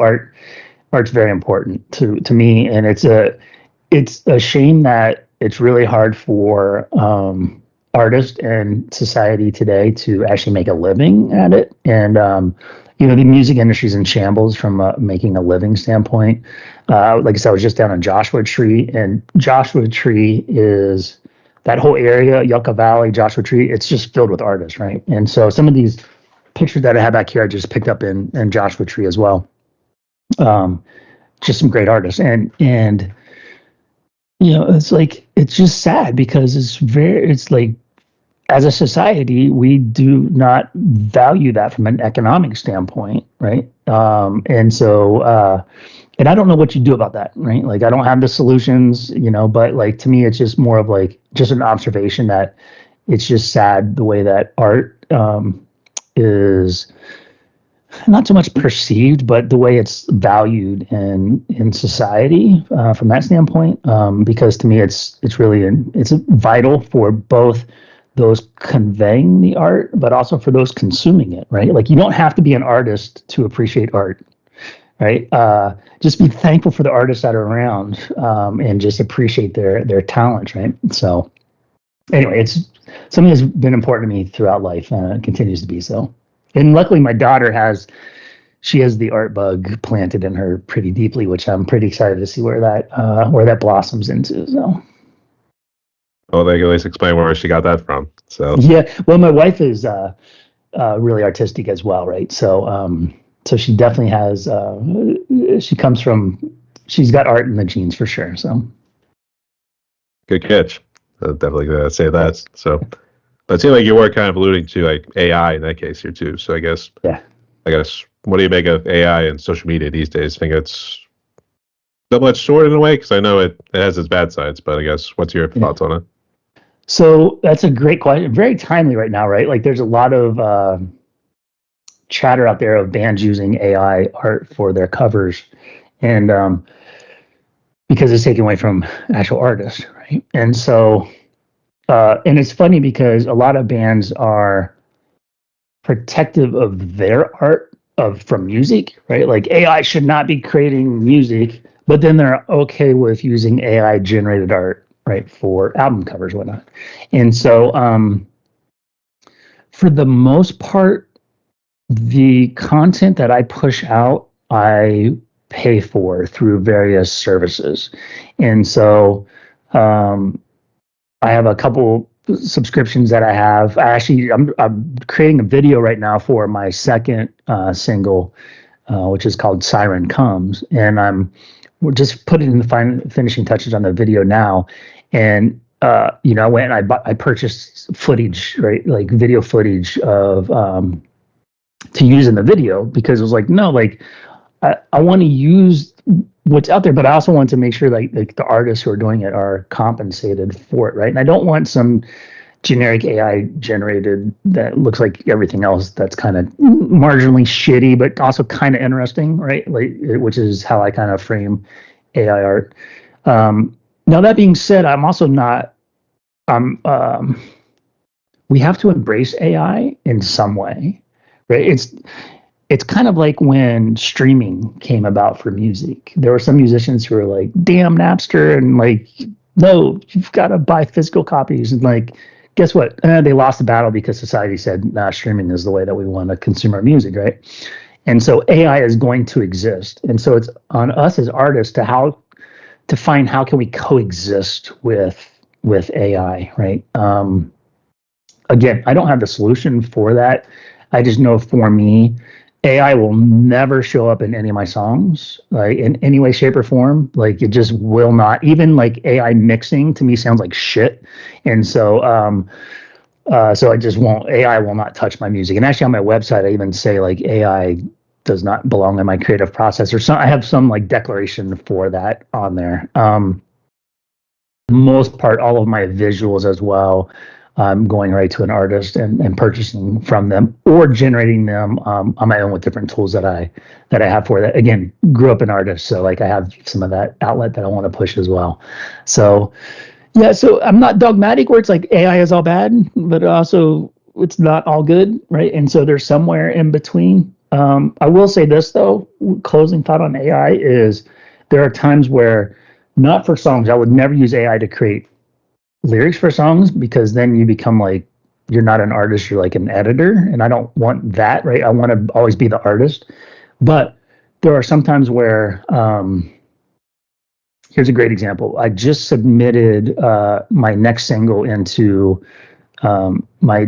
art's very important to me, and it's a shame that it's really hard for artists and society today to actually make a living at it. And the music industry is in shambles from making a living standpoint. Like I said, I was just down in Joshua Tree, and Joshua Tree is that whole area, Yucca Valley, Joshua Tree. It's just filled with artists, right? And so some of these pictures that I have back here, I just picked up in Joshua Tree as well. Just some great artists, and it's like it's just sad because it's like as a society we do not value that from an economic standpoint, right? And so and I don't know what you do about that, right? Like I don't have the solutions, but like to me it's just more of like just an observation that it's just sad the way that art is not so much perceived, but the way it's valued in society from that standpoint. Because to me, it's really it's vital for both those conveying the art, but also for those consuming it. Right? Like you don't have to be an artist to appreciate art. Right? Just be thankful for the artists that are around and just appreciate their talent. Right? So anyway, it's something that's been important to me throughout life and it continues to be so. And luckily, my daughter has the art bug planted in her pretty deeply, which I'm pretty excited to see where that blossoms into. So, well, they can at least explain where she got that from. So, yeah, well, my wife is really artistic as well, right? So, so she definitely has. She's got art in the genes for sure. So, good catch. I'll definitely say that. So. But it seemed like you were kind of alluding to like AI in that case here too. So I guess, what do you make of AI and social media these days? I think it's double-edged sword in a way because I know it has its bad sides. But I guess, what's your thoughts on it? So that's a great question. Very timely right now, right? Like there's a lot of chatter out there of bands using AI art for their covers, and because it's taken away from actual artists, right? And so. And it's funny because a lot of bands are protective of their art from music, right? Like AI should not be creating music, but then they're okay with using AI generated art, right, for album covers and whatnot. And so, for the most part, the content that I push out, I pay for through various services. And so, I have a couple subscriptions that I have. I'm creating a video right now for my second single, which is called Siren Comes, and we're just putting the finishing touches on the video now. And I went and I purchased footage, right, like video footage of to use in the video, because it was like, no, like I want to use what's out there, but I also want to make sure like the artists who are doing it are compensated for it, right? And I don't want some generic AI generated that looks like everything else that's kind of marginally shitty, but also kind of interesting, right? Like, which is how I kind of frame AI art. Now that being said, I'm also not. We have to embrace AI in some way, right? It's kind of like when streaming came about for music. There were some musicians who were like, damn Napster, and like, no, you've got to buy physical copies. And like, guess what? They lost the battle because society said, nah, streaming is the way that we want to consume our music, right? And so AI is going to exist. And so it's on us as artists to find how can we coexist with AI, right? Again, I don't have the solution for that. I just know for me, AI will never show up in any of my songs, like in any way, shape, or form. Like it just will not. Even like AI mixing to me sounds like shit, and so so I just won't. AI will not touch my music. And actually, on my website, I even say like AI does not belong in my creative process, or some. I have some like declaration for that on there. Most part, all of my visuals as well. I'm going right to an artist and purchasing from them or generating them on my own with different tools that I have for that. Again, grew up an artist, so like I have some of that outlet that I want to push as well. So yeah, so I'm not dogmatic where it's like AI is all bad, but also it's not all good, right? And so there's somewhere in between. I will say this though, closing thought on AI is there are times where, not for songs, I would never use AI to create lyrics for songs, because then you become like, you're not an artist, you're like an editor, and I don't want that, right? I want to always be the artist. But there are some times where here's a great example. I just submitted my next single into my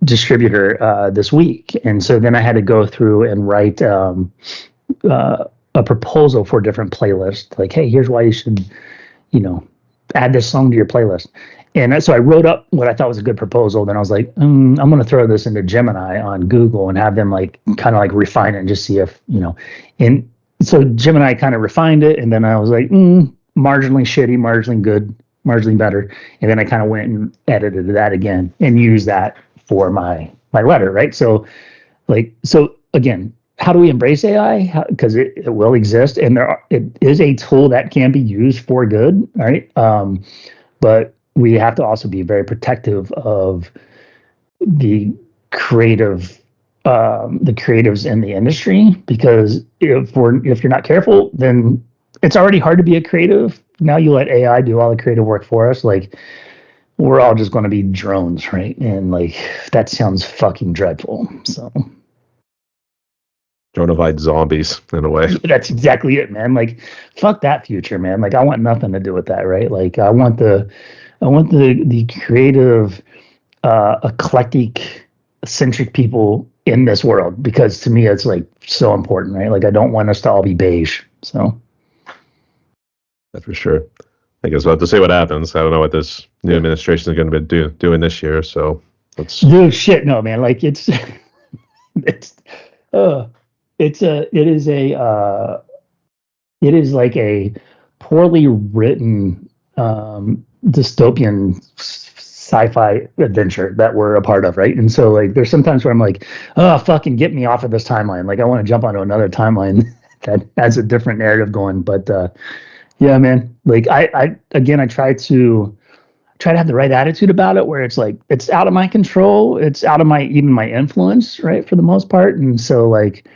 distributor this week, and so then I had to go through and write a proposal for different playlists, like, hey, here's why you should add this song to your playlist. And so I wrote up what I thought was a good proposal. Then I was like, I'm going to throw this into Gemini on Google and have them like kind of like refine it and just see if, and so Gemini kind of refined it. And then I was like, marginally shitty, marginally good, marginally better. And then I kind of went and edited that again and used that for my letter. Right. So again, how do we embrace AI? Because it will exist, and it is a tool that can be used for good, right? But we have to also be very protective of the creatives in the industry, because if you're not careful, then it's already hard to be a creative. Now you let AI do all the creative work for us, like we're all just going to be drones, right? And like that sounds fucking dreadful. So. Dronified zombies in a way. That's exactly it, man. Like, fuck that future, man. Like, I want nothing to do with that, right? Like, I want the creative, eclectic, eccentric people in this world, because to me, it's like so important, right? Like, I don't want us to all be beige. So, that's for sure. I guess we'll have to see what happens. I don't know what this new administration is going to be doing this year. So, let's. Dude, shit, no, man. Like, it is like a poorly written dystopian sci-fi adventure that we're a part of, right? And so like there's sometimes where I'm like, oh, fucking get me off of this timeline. Like I want to jump onto another timeline that has a different narrative going. But yeah, man, like I try to have the right attitude about it, where it's like it's out of my control, it's out of my influence, right, for the most part. And so like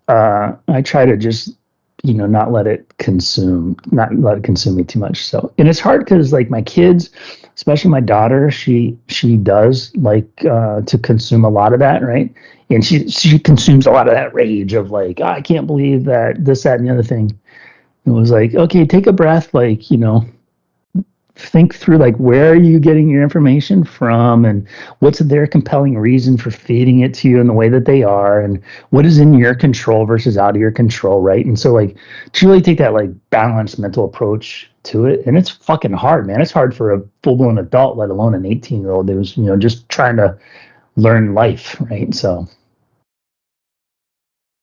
I try to just, not let it consume me too much. So, and it's hard because like my kids, especially my daughter, she does like to consume a lot of that, right? And she consumes a lot of that rage of like, "Oh, I can't believe that this, that, and the other thing." It was like, okay, take a breath, like, think through like where are you getting your information from, and what's their compelling reason for feeding it to you in the way that they are, and what is in your control versus out of your control, right? And so like to really take that like balanced mental approach to it. And it's fucking hard, man. It's hard for a full-blown adult, let alone an 18-year-old who's just trying to learn life, right? So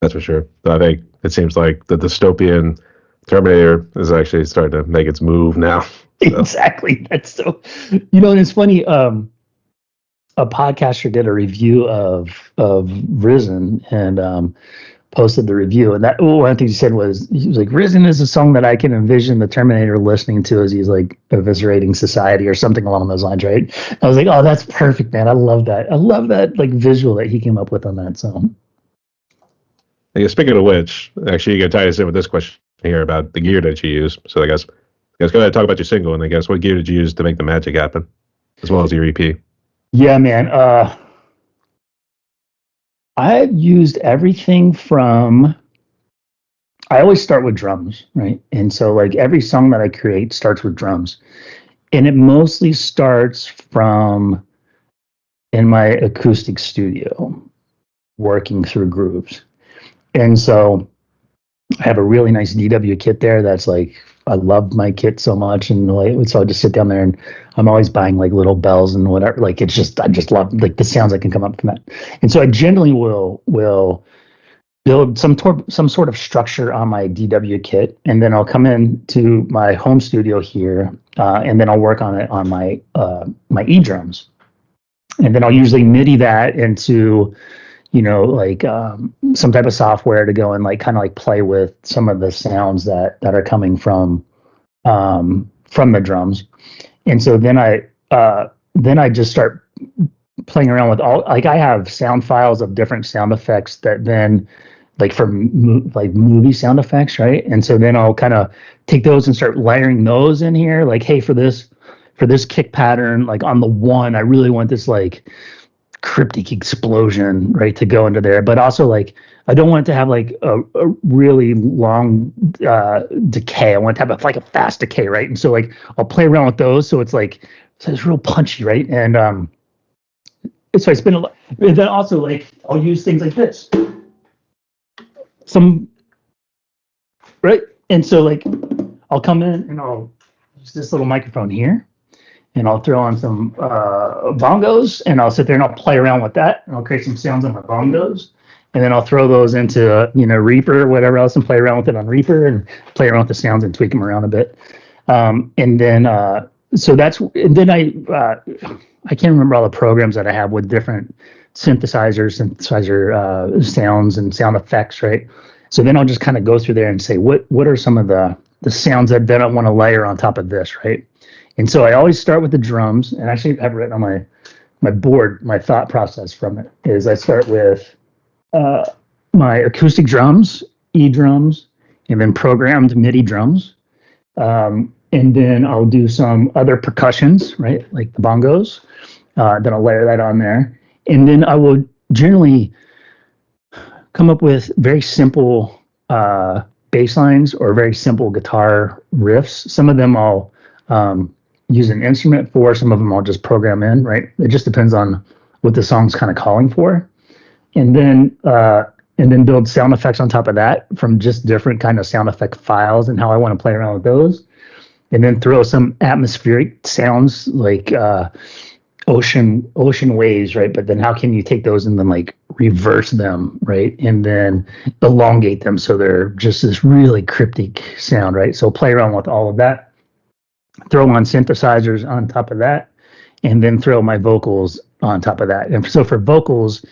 That's for sure. I think it seems like the dystopian Terminator is actually starting to make its move now. So. Exactly. That's so, and it's funny. A podcaster did a review of Risen, and posted the review. And that one of the things he said was, he was like, "Risen is a song that I can envision the Terminator listening to as he's like eviscerating society," or something along those lines, right? I was like, "Oh, that's perfect, man. I love that. I love that like visual that he came up with on that song." Yeah, speaking of which, actually, you can tie this in with this question here about the gear that you use. So I guess go ahead and talk about your single, and I guess what gear did you use to make the magic happen, as well as your EP? Yeah, man. I've used everything from. I always start with drums, right? And so like every song that I create starts with drums, and it mostly starts from in my acoustic studio, working through grooves. And so I have a really nice DW kit there that's like, I love my kit so much. And like, so I just sit down there and I'm always buying like little bells and whatever. Like it's just, I just love like the sounds that can come up from that. And so I generally will build some sort of structure on my DW kit, and then I'll come in to my home studio here, and then I'll work on it on my E drums, and then I'll usually MIDI that into like some type of software to go and like kind of like play with some of the sounds that are coming from the drums. And so then I just start playing around with all, like I have sound files of different sound effects that then like for like movie sound effects, right? And so then I'll kind of take those and start layering those in here, like, hey, for this kick pattern, like on the one, I really want this like cryptic explosion, right, to go into there. But also like I don't want it to have like a really long decay. I want to have like a fast decay, right? And so like I'll play around with those, so it's real punchy, right? And so I spend a lot. And then also like I'll use things like this, right? And so like I'll come in and I'll use this little microphone here, and I'll throw on some bongos, and I'll sit there and I'll play around with that, and I'll create some sounds on my bongos, and then I'll throw those into Reaper or whatever else, and play around with it on Reaper, and play around with the sounds and tweak them around a bit. And then I can't remember all the programs that I have with different synthesizer sounds and sound effects, right? So then I'll just kind of go through there and say, what are some of the sounds that then I want to layer on top of this, right? And so I always start with the drums, and actually I've written on my board, my thought process from it is I start with my acoustic drums, E drums, and then programmed MIDI drums. And then I'll do some other percussions, right, like the bongos. Then I'll layer that on there. And then I will generally come up with very simple bass lines or very simple guitar riffs. Some of them I'll use an instrument for, some of them I'll just program in, right? It just depends on what the song's kind of calling for. And then build sound effects on top of that from just different kind of sound effect files and how I want to play around with those. And then throw some atmospheric sounds like ocean waves, right? But then how can you take those and then like reverse them, right? And then elongate them so they're just this really cryptic sound, right? So play around with all of that. Throw on synthesizers on top of that, and then throw my vocals on top of that. And so for vocals,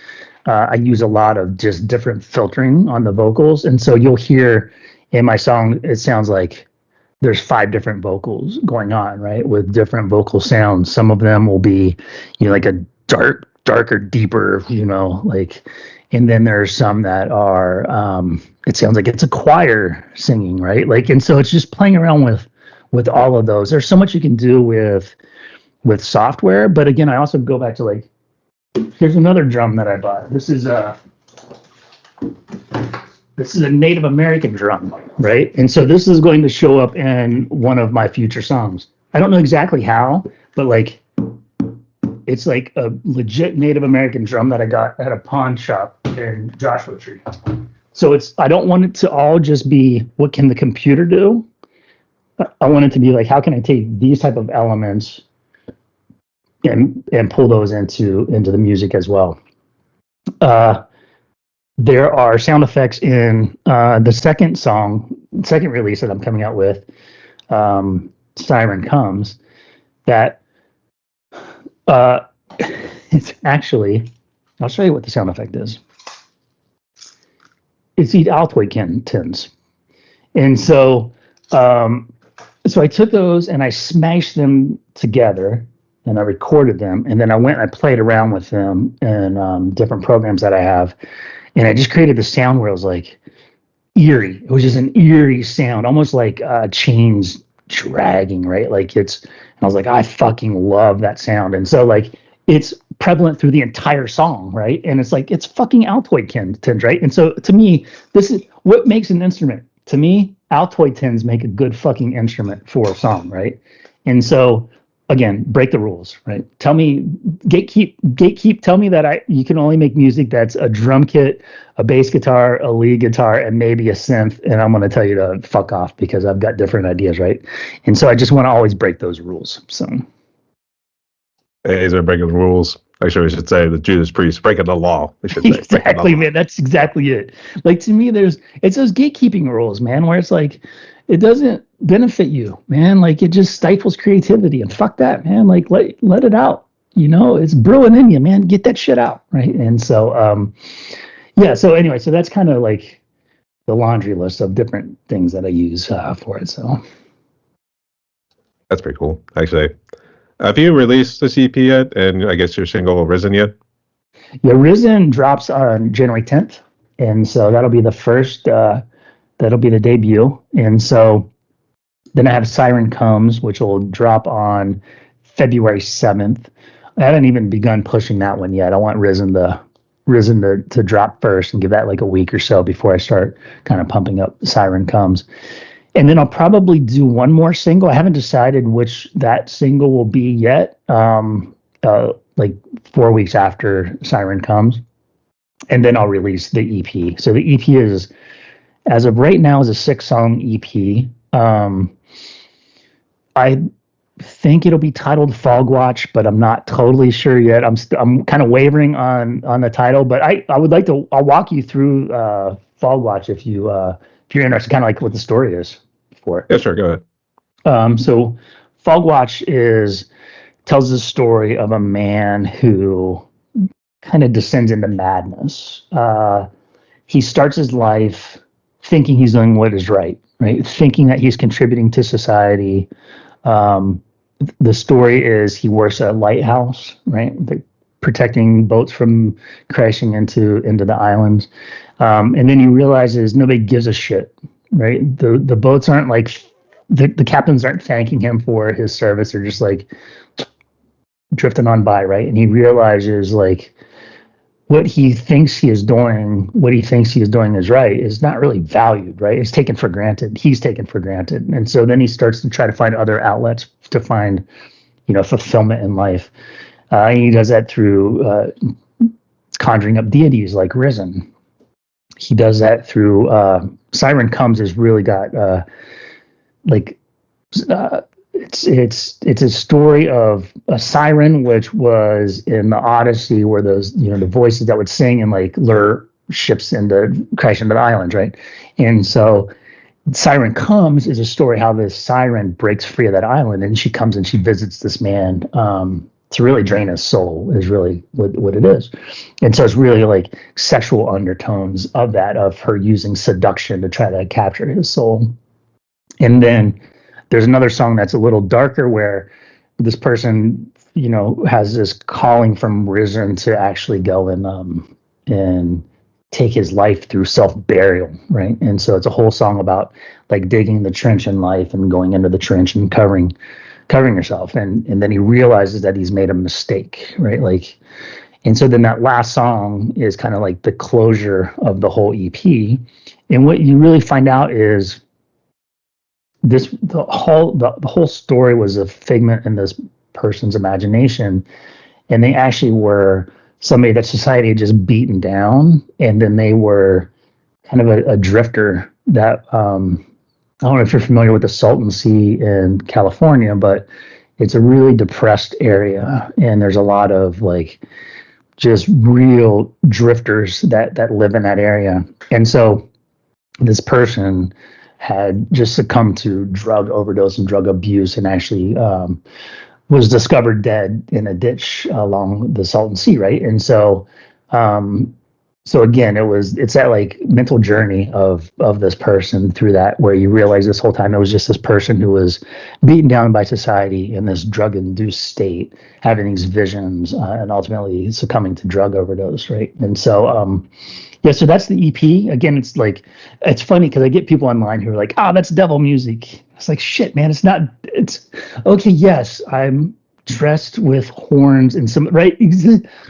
I use a lot of just different filtering on the vocals. And so you'll hear in my song, it sounds like there's 5 different vocals going on, right? With different vocal sounds. Some of them will be, like a darker, deeper, like, And then there's some that are it sounds like it's a choir singing, right? Like, and so it's just playing around with all of those. There's so much you can do with software, but again, I also go back to like, here's another drum that I bought. This is a Native American drum, right? And so this is going to show up in one of my future songs. I don't know exactly how, but like it's like a legit Native American drum that I got at a pawn shop in Joshua Tree. So I don't want it to all just be what can the computer do. I want it to be like, how can I take these type of elements and pull those into the music as well. There are sound effects in the second release that I'm coming out with, Siren Comes, that it's actually, I'll show you what the sound effect is. It's these Altoid tins. And so I took those and I smashed them together and I recorded them. And then I went and I played around with them in different programs that I have. And I just created the sound where it was like eerie. It was just an eerie sound, almost like chains dragging, right? Like and I was like, I fucking love that sound. And so like, it's prevalent through the entire song, right? And it's like, it's fucking Altoid tins, right? And so to me, this is what makes an instrument. To me, Altoid tins make a good fucking instrument for a song, right? And so again, break the rules, right? Tell me, gatekeep. Tell me that you can only make music that's a drum kit, a bass guitar, a lead guitar, and maybe a synth. And I'm going to tell you to fuck off because I've got different ideas, right? And so I just want to always break those rules. So, these are breaking the rules. Actually, we should say the Judas Priest breaking the law. We should say exactly, man. That's exactly it. Like to me, it's those gatekeeping rules, man, where it's like it doesn't benefit you, man. Like it just stifles creativity, and fuck that, man. Like let it out. You know, it's brewing in you, man. Get that shit out, right? And so, yeah. So anyway, so that's kind of like the laundry list of different things that I use for it. So that's pretty cool, actually. Have you released this EP yet? And I guess your single Risen yet? Yeah, Risen drops on January 10th. And so that'll be the first, that'll be the debut. And so then I have Siren Comes, which will drop on February 7th. I haven't even begun pushing that one yet. I want Risen to drop first and give that like a week or so before I start kind of pumping up Siren Comes. And then I'll probably do one more single. I haven't decided which that single will be yet. Like 4 weeks after Siren Comes, and then I'll release the EP. So the EP is, as of right now, is a 6-song EP. I think it'll be titled Fog Watch, but I'm not totally sure yet. I'm kind of wavering on the title, but I would like to. I'll walk you through Fog Watch if you're interested, kind of like what the story is for it. Yeah, sure. Go ahead. So Fog Watch tells the story of a man who kind of descends into madness. He starts his life thinking he's doing what is right? Thinking that he's contributing to society. The story is he works at a lighthouse, right? Protecting boats from crashing into the islands. And then he realizes nobody gives a shit, right? The boats aren't like, the captains aren't thanking him for his service. They're just like drifting on by, right? And he realizes like what he thinks he is doing is right is not really valued, right? It's taken for granted. He's taken for granted. And so then he starts to try to find other outlets to find, fulfillment in life. And he does that through conjuring up deities like Risen. He does that through Siren Comes has really got it's a story of a siren, which was in the Odyssey, where those the voices that would sing and like lure ships into crash into the islands, right? And so Siren Comes is a story how this siren breaks free of that island, and she comes and she visits this man to really drain his soul, is really what it is. And so it's really like sexual undertones of her using seduction to try to capture his soul. And then there's another song that's a little darker where this person, has this calling from Risen to actually go and take his life through self-burial, right? And so it's a whole song about like digging the trench in life and going into the trench and covering yourself. And then he realizes that he's made a mistake, right? Like, and so then that last song is kind of like the closure of the whole EP. And what you really find out is the whole story was a figment in this person's imagination, and they actually were somebody that society had just beaten down, and then they were kind of a drifter that I don't know if you're familiar with the Salton Sea in California, but it's a really depressed area, and there's a lot of like just real drifters that live in that area. And so this person had just succumbed to drug overdose and drug abuse, and actually was discovered dead in a ditch along the Salton Sea, right? And so, so again, it's that like mental journey of this person through that, where you realize this whole time it was just this person who was beaten down by society in this drug-induced state, having these visions, and ultimately succumbing to drug overdose, right? And so, yeah, so that's the EP. Again, it's like, it's funny because I get people online who are like, "Oh, that's devil music." It's like, shit, man. It's not. It's okay. Yes, I'm dressed with horns and some, right.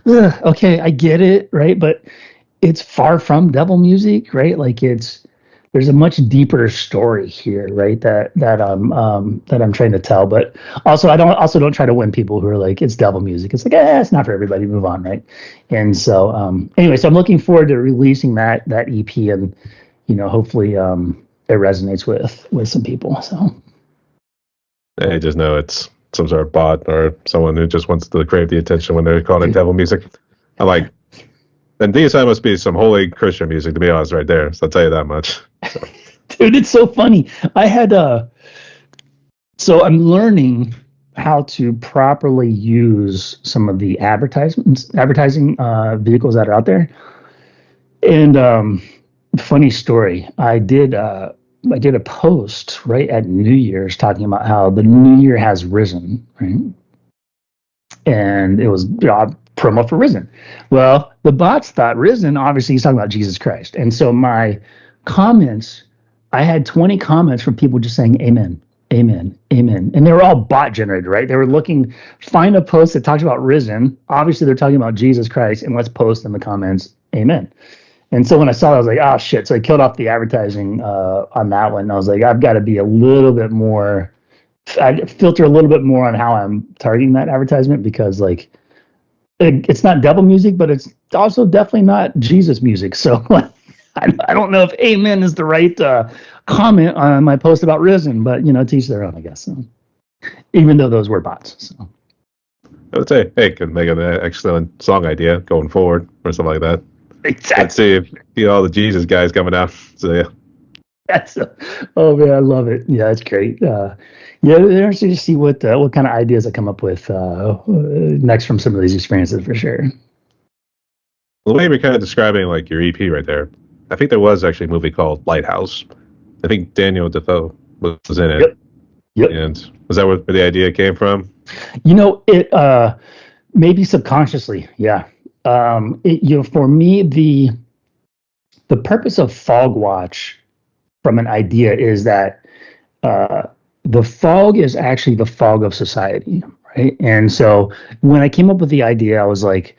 Okay, I get it, right, but it's far from devil music, right? Like there's a much deeper story here, right? That I'm trying to tell. But also I don't try to win people who are like, it's devil music. It's like, it's not for everybody. Move on, right? And so anyway, so I'm looking forward to releasing that EP, and hopefully it resonates with some people. So I just know it's some sort of bot or someone who just wants to crave the attention when they're calling it devil music. I'm like, then DSI must be some holy Christian music, to be honest, right there. So I'll tell you that much. So. Dude, it's so funny. I had so I'm learning how to properly use some of the advertising vehicles that are out there. And funny story, I did a post right at New Year's talking about how the new year has risen, right? And it was promo for Risen. Well, the bots thought Risen, obviously he's talking about Jesus Christ. And so my comments, I had 20 comments from people just saying amen, amen, amen. And they were all bot generated, right? They were looking, find a post that talks about Risen. Obviously they're talking about Jesus Christ, and let's post in the comments, amen. And so when I saw it, I was like, oh shit. So I killed off the advertising on that one. And I was like, I've got to be a little bit more, I filter a little bit more on how I'm targeting that advertisement, because like, it's not devil music, but it's also definitely not Jesus music. So I don't know if amen is the right comment on my post about Risen, but teach their own, I guess. So, even though those were bots. So I would say, hey, could make an excellent song idea going forward or something like that. Exactly. Let's see if all the Jesus guys coming out. So yeah. Oh man, I love it. Yeah, it's great. Yeah, interesting to see what kind of ideas I come up with next from some of these experiences, for sure. The way you're kind of describing like your EP right there, I think there was actually a movie called Lighthouse. I think Daniel Defoe was in it. Yep. And was that where the idea came from? It maybe subconsciously, yeah. For me, the purpose of Fog Watch from an idea is that the fog is actually the fog of society, right? And so when I came up with the idea, I was like,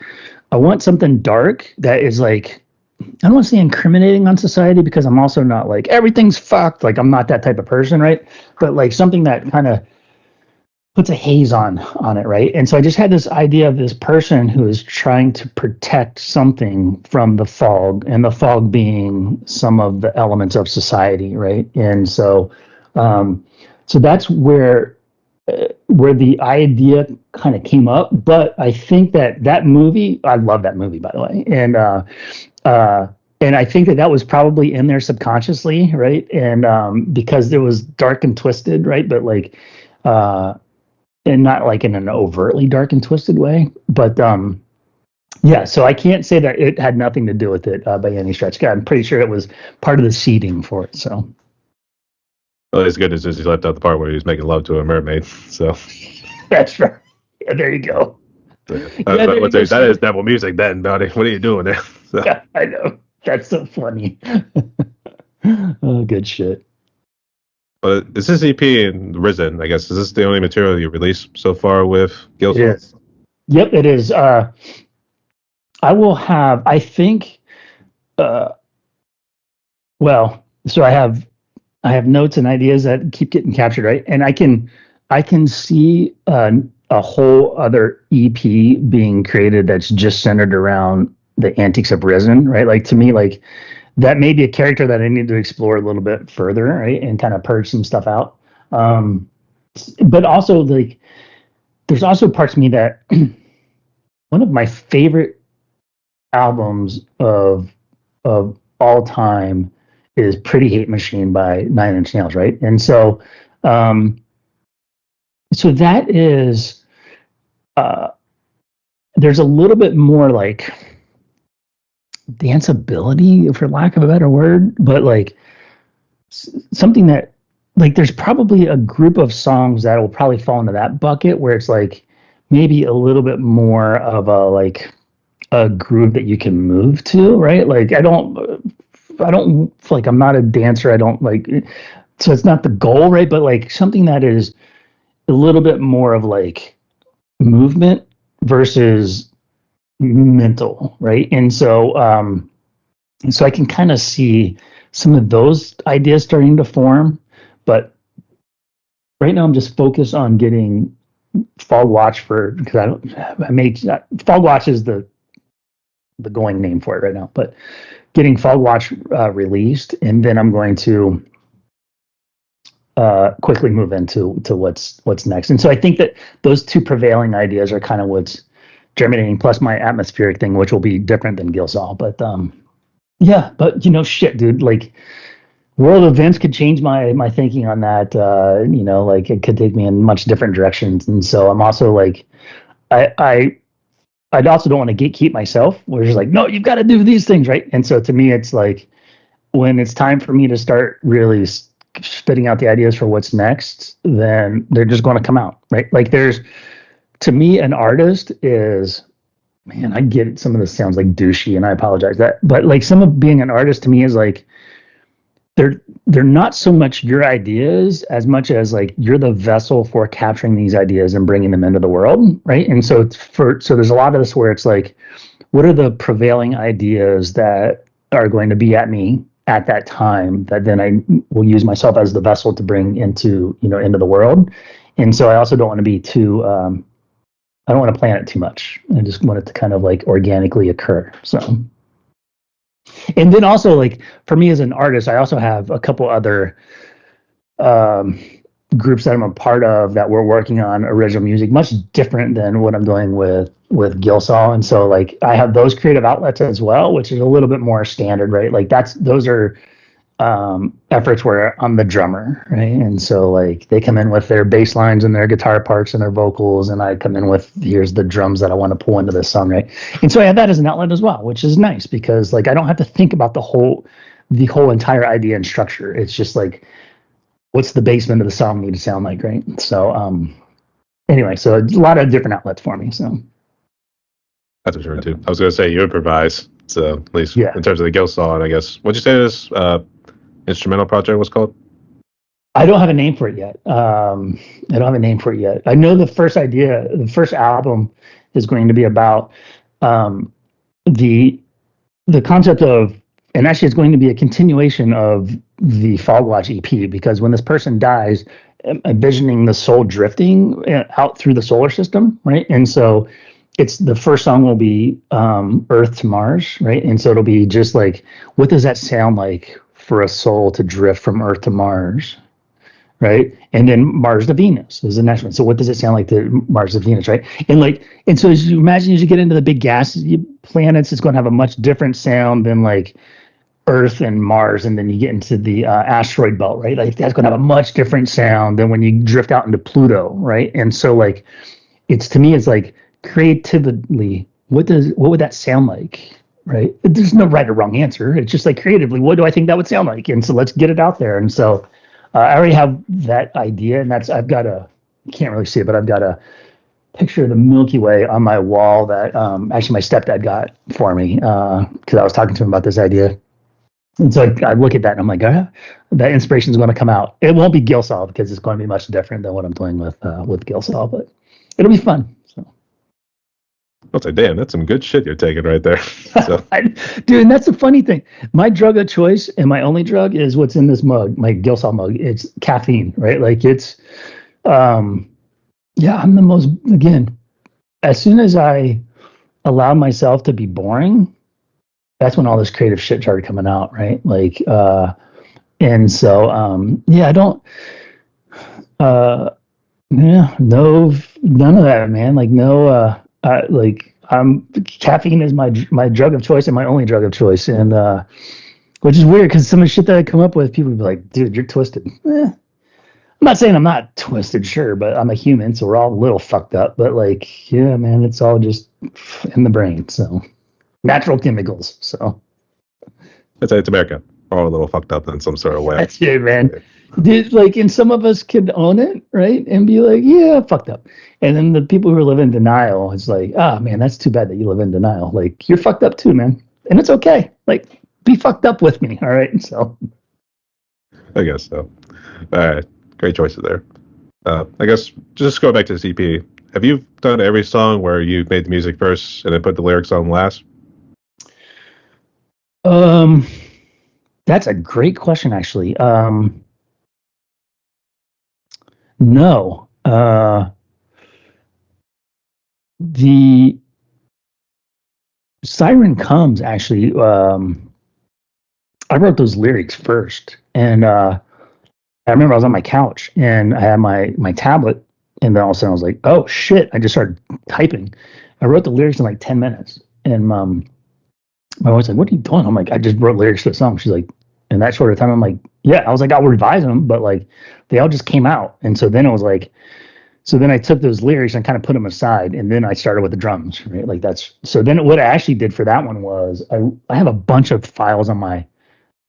I want something dark that is like, I don't want to say incriminating on society, because I'm also not like everything's fucked. Like I'm not that type of person, right? But like something that kind of puts a haze on it, right? And so I just had this idea of this person who is trying to protect something from the fog, and the fog being some of the elements of society, right? And so so that's where the idea kind of came up. But I think that movie, I love that movie, by the way, and I think that was probably in there subconsciously, right? And because it was dark and twisted, right? But like, and not like in an overtly dark and twisted way, but yeah. So I can't say that it had nothing to do with it by any stretch. I'm pretty sure it was part of the seeding for it. So. Well, as good as he left out the part where he was making love to a mermaid. So that's right. Yeah, there you go. That is devil music, then, buddy. What are you doing there? So. Yeah, I know. That's so funny. Oh, good shit. But is this EP in Risen? I guess is this the only material you released so far with It Gills? is. Yep, it is. I will have, I think, uh, well, so I have notes and ideas that keep getting captured, right? And I can see a whole other EP being created that's just centered around the antics of Risen, right? Like to me, like that may be a character that I need to explore a little bit further, right? And kind of purge some stuff out. Um, but also like there's also parts of me that one of my favorite albums of all time is Pretty Hate Machine by Nine Inch Nails, right? And um, so that is uh, there's a little bit more like danceability, for lack of a better word, but like something that like there's probably a group of songs that will probably fall into that bucket where it's like maybe a little bit more of a like a groove that you can move to, right? Like I don't like I'm not a dancer. I don't like so it's not the goal, right? But like something that is a little bit more of like movement versus mental, right? And so I can kind of see some of those ideas starting to form, but right now I'm just focused on getting Fog Watch for because I made Fog Watch is the going name for it right now, but getting Fog Watch released, and then I'm going to quickly move into what's next. And so I think that those two prevailing ideas are kind of what's germinating, plus my atmospheric thing, which will be different than Gilsaw. But yeah, but shit, dude, like world events could change my thinking on that. Like it could take me in much different directions, and so I'm also like, I also don't want to gatekeep myself. We're just like, no, you've got to do these things, right? And so to me, it's like when it's time for me to start really spitting out the ideas for what's next, then they're just going to come out, right? Like to me, an artist is, man, I get it. Some of this sounds like douchey, and I apologize that, but like some of being an artist to me is like they're not so much your ideas as much as like you're the vessel for capturing these ideas and bringing them into the world, right? And so so there's a lot of this where it's like, what are the prevailing ideas that are going to be at me at that time that then I will use myself as the vessel to bring into the world. And so I also don't want to be too I don't want to plan it too much. I just want it to kind of like organically occur. So and then also like for me as an artist, I also have a couple other um, groups that I'm a part of that we're working on original music, much different than what I'm doing with Gilsaw. And so like I have those creative outlets as well, which is a little bit more standard, right? Like those are efforts where I'm the drummer, right? And so like they come in with their bass lines and their guitar parts and their vocals, and I come in with here's the drums that I want to pull into this song, right? And so I have that as an outlet as well, which is nice because like I don't have to think about the whole entire idea and structure. It's just like what's the basement of the song need to sound like, right? So anyway, so a lot of different outlets for me. So That's for sure too. I was gonna say you improvise, so at least yeah. in terms of the Gilsaw, and I guess what'd you say this instrumental project was called? I don't have a name for it yet. I don't have a name for it yet. I know the first album is going to be about the concept of, and actually it's going to be a continuation of the Fog Watch EP, because when this person dies, envisioning the soul drifting out through the solar system, right? And so it's the first song will be Earth to Mars, right? And so it'll be just like, what does that sound like for a soul to drift from Earth to Mars, right? And then Mars to Venus is the next one. So what does it sound like to Mars to Venus, right? And so as you imagine, as you get into the big gas planets, it's going to have a much different sound than like Earth and Mars, and then you get into the asteroid belt, right? Like that's going to have a much different sound than when you drift out into Pluto, right? And so like it's, to me, it's like creatively, what would that sound like, right? There's no right or wrong answer. It's just like creatively, what do I think that would sound like? And so let's get it out there. And so I already have that idea, and I've got you can't really see it, but I've got picture of the Milky Way on my wall that actually my stepdad got for me because I was talking to him about this idea. And so I look at that and I'm like, that inspiration is going to come out. It won't be Gillsaw because it's going to be much different than what I'm doing with Gillsaw, but it'll be fun. So. I'll say, damn, that's some good shit you're taking right there. So. Dude, and that's the funny thing. My drug of choice and my only drug is what's in this mug, my Gillsaw mug. It's caffeine, right? Like it's, yeah, I'm the most, again, as soon as I allow myself to be boring, that's when all this creative shit started coming out, right? Like, and so, yeah, I don't, yeah, no, none of that, man. Like, no, like, caffeine is my drug of choice and my only drug of choice, and which is weird because some of the shit that I come up with, people be like, "Dude, you're twisted." I'm not saying I'm not twisted, sure, but I'm a human, so we're all a little fucked up. But like, yeah, man, it's all just in the brain. So natural chemicals. So It's America. We're all a little fucked up in some sort of way. that's it, man. Dude, like, and some of us could own it, right, and be like, yeah, fucked up. And then the people who live in denial, it's like, ah, man, that's too bad that you live in denial. Like, you're fucked up too, man, and it's okay. Like, be fucked up with me, all right? So, I guess so. All right, great choices there. I guess just go back to the EP. Have you done every song where you made the music first and then put the lyrics on last? That's a great question, actually. No. The Siren Comes, actually, I wrote those lyrics first. And I remember I was on my couch and I had my tablet, and then all of a sudden I was like, oh shit, I just started typing. I wrote the lyrics in like 10 minutes. And my wife's like, what are you doing? I'm like, I just wrote lyrics to a song. She's like, in that short of time, I'm like, yeah. I was like, I'll revise them, but like they all just came out. And so then it was like, so then I took those lyrics and kind of put them aside, and then I started with the drums, right? Like that's, so then what I actually did for that one was I have a bunch of files on my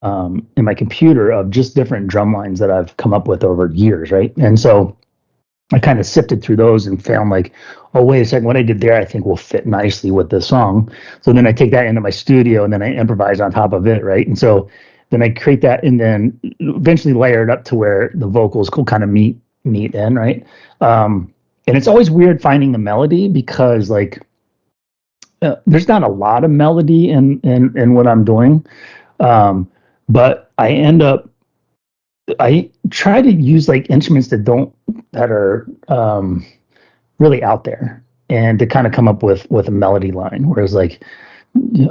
in my computer of just different drum lines that I've come up with over years, right? And so I kind of sifted through those and found like, oh, wait a second, what I did there I think will fit nicely with this song. So then I take that into my studio and then I improvise on top of it, right? And so then I create that and then eventually layer it up to where the vocals will kind of meet in, right? And it's always weird finding the melody because like there's not a lot of melody in what I'm doing, but I try to use like instruments that are really out there, and to kind of come up with a melody line. Whereas like,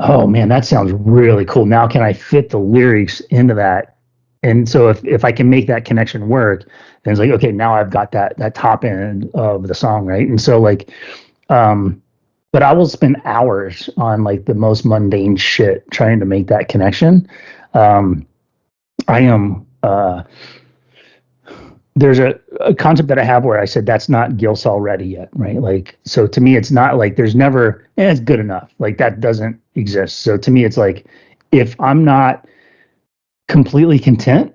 oh man, that sounds really cool. Now can I fit the lyrics into that? And so if I can make that connection work, then it's like, okay, now I've got that top end of the song, right? And so like, but I will spend hours on like the most mundane shit trying to make that connection. I am there's a concept that I have where I said that's not Gillsaw ready yet, right? Like, so to me, it's not like there's never, it's good enough. Like that doesn't exist. So to me, it's like, if I'm not completely content,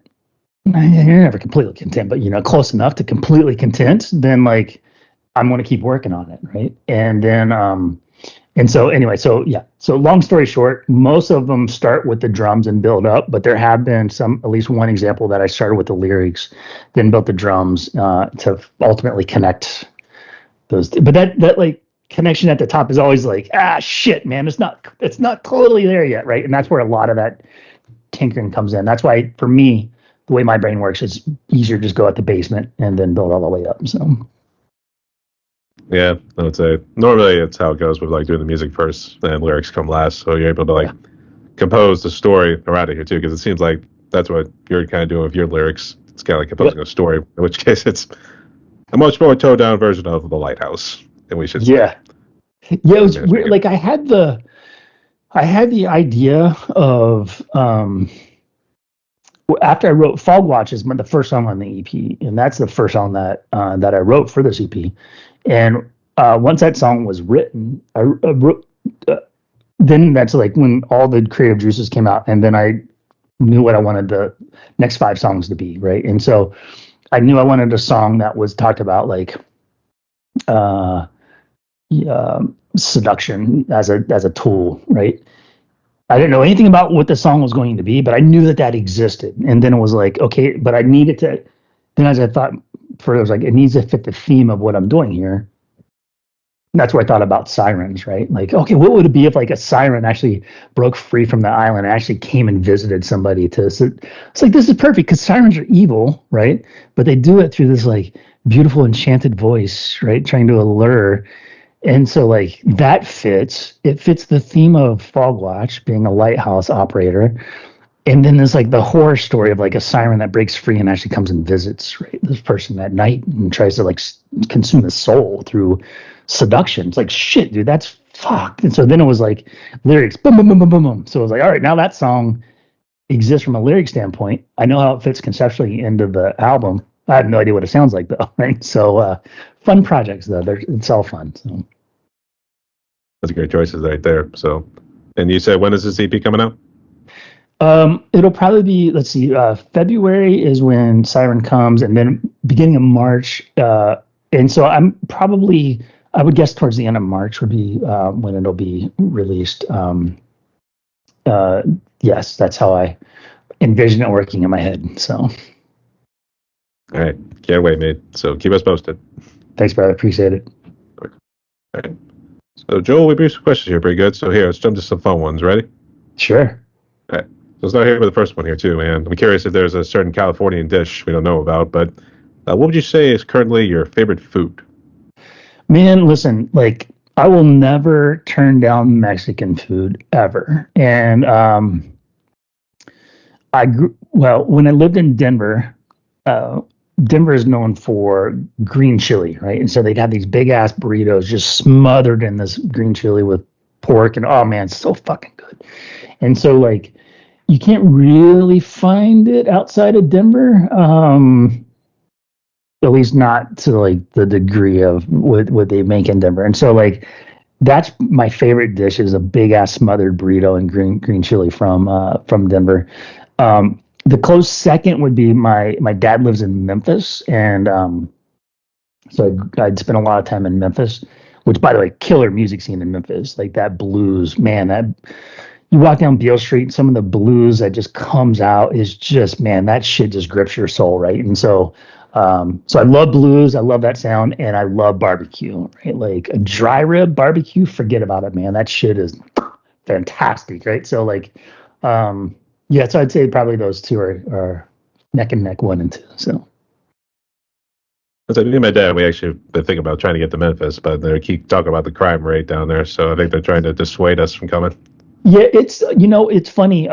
you're never completely content, but close enough to completely content, then like I'm going to keep working on it, right? And then and so anyway, so yeah. So long story short, most of them start with the drums and build up, but there have been at least one example that I started with the lyrics, then built the drums to ultimately connect those. But that like connection at the top is always like, shit, man, it's not totally there yet, right? And that's where a lot of that tinkering comes in. That's why for me, the way my brain works, it's easier to just go at the basement and then build all the way up. So. Yeah, I would say normally it's how it goes with like doing the music first and lyrics come last, so you're able to like compose the story around it here too, because it seems like that's what you're kind of doing with your lyrics. It's kind of like composing a story, in which case it's a much more toned down version of The Lighthouse, and we should yeah it was weird. Like I had the idea of after I wrote Fog Watch is the first song on the EP, and that's the first song that I wrote for this EP. And once that song was written, I wrote, then that's like when all the creative juices came out, and then I knew what I wanted the next 5 songs to be, right? And so I knew I wanted a song that was talked about like seduction as a tool, right? I didn't know anything about what the song was going to be, but I knew that existed. And then it was like, okay, but I needed to. Then as I thought, it was like it needs to fit the theme of what I'm doing here. That's where I thought about sirens, right? Like, okay, what would it be if like a siren actually broke free from the island and actually came and visited somebody to? So it's like this is perfect because sirens are evil, right? But they do it through this like beautiful enchanted voice, right? Trying to allure. And so like that fits. It fits the theme of Fog Watch being a lighthouse operator. And then there's like the horror story of like a siren that breaks free and actually comes and visits, right, this person at night and tries to like consume his soul through seduction. It's like shit, dude, that's fucked. And so then it was like lyrics, boom, boom, boom, boom, boom, boom. So it was like, all right, now that song exists from a lyric standpoint. I know how it fits conceptually into the album. I have no idea what it sounds like though, right? So fun projects though. It's all fun. So That's great choices right there. So, and you said when is this EP coming out? It'll probably be, let's see, February is when Siren comes, and then beginning of March. And so I would guess towards the end of March would be when it'll be released. Yes, that's how I envision it working in my head. So, All right. Can't wait, mate. So keep us posted. thanks, brother. Appreciate it. All right. So, Joel, we briefed some questions here pretty good. So, here, let's jump to some fun ones. Ready? Sure. All right. So, let's start here with the first one here, too, man. I'm curious if there's a certain Californian dish we don't know about, but what would you say is currently your favorite food? Man, listen, like I will never turn down Mexican food ever. And when I lived in Denver, Denver is known for green chili, right? And so they'd have these big ass burritos just smothered in this green chili with pork, and oh man, so fucking good. And so like you can't really find it outside of Denver. At least not to like the degree of what they make in Denver. And so like that's my favorite dish is a big ass smothered burrito and green chili from Denver. The close second would be my dad lives in Memphis, and so I'd spent a lot of time in Memphis, which by the way, killer music scene in Memphis, like that blues, man. That you walk down Beale Street, some of the blues that just comes out is just man, that shit just grips your soul, right? And so I love blues, I love that sound, and I love barbecue, right? Like a dry rib barbecue, forget about it, man. That shit is fantastic, right? So like, yeah, so I'd say probably those two are neck and neck, 1 and 2. So. So me and my dad, we actually been thinking about trying to get to Memphis, but they keep talking about the crime rate down there, so I think they're trying to dissuade us from coming. Yeah, it's funny.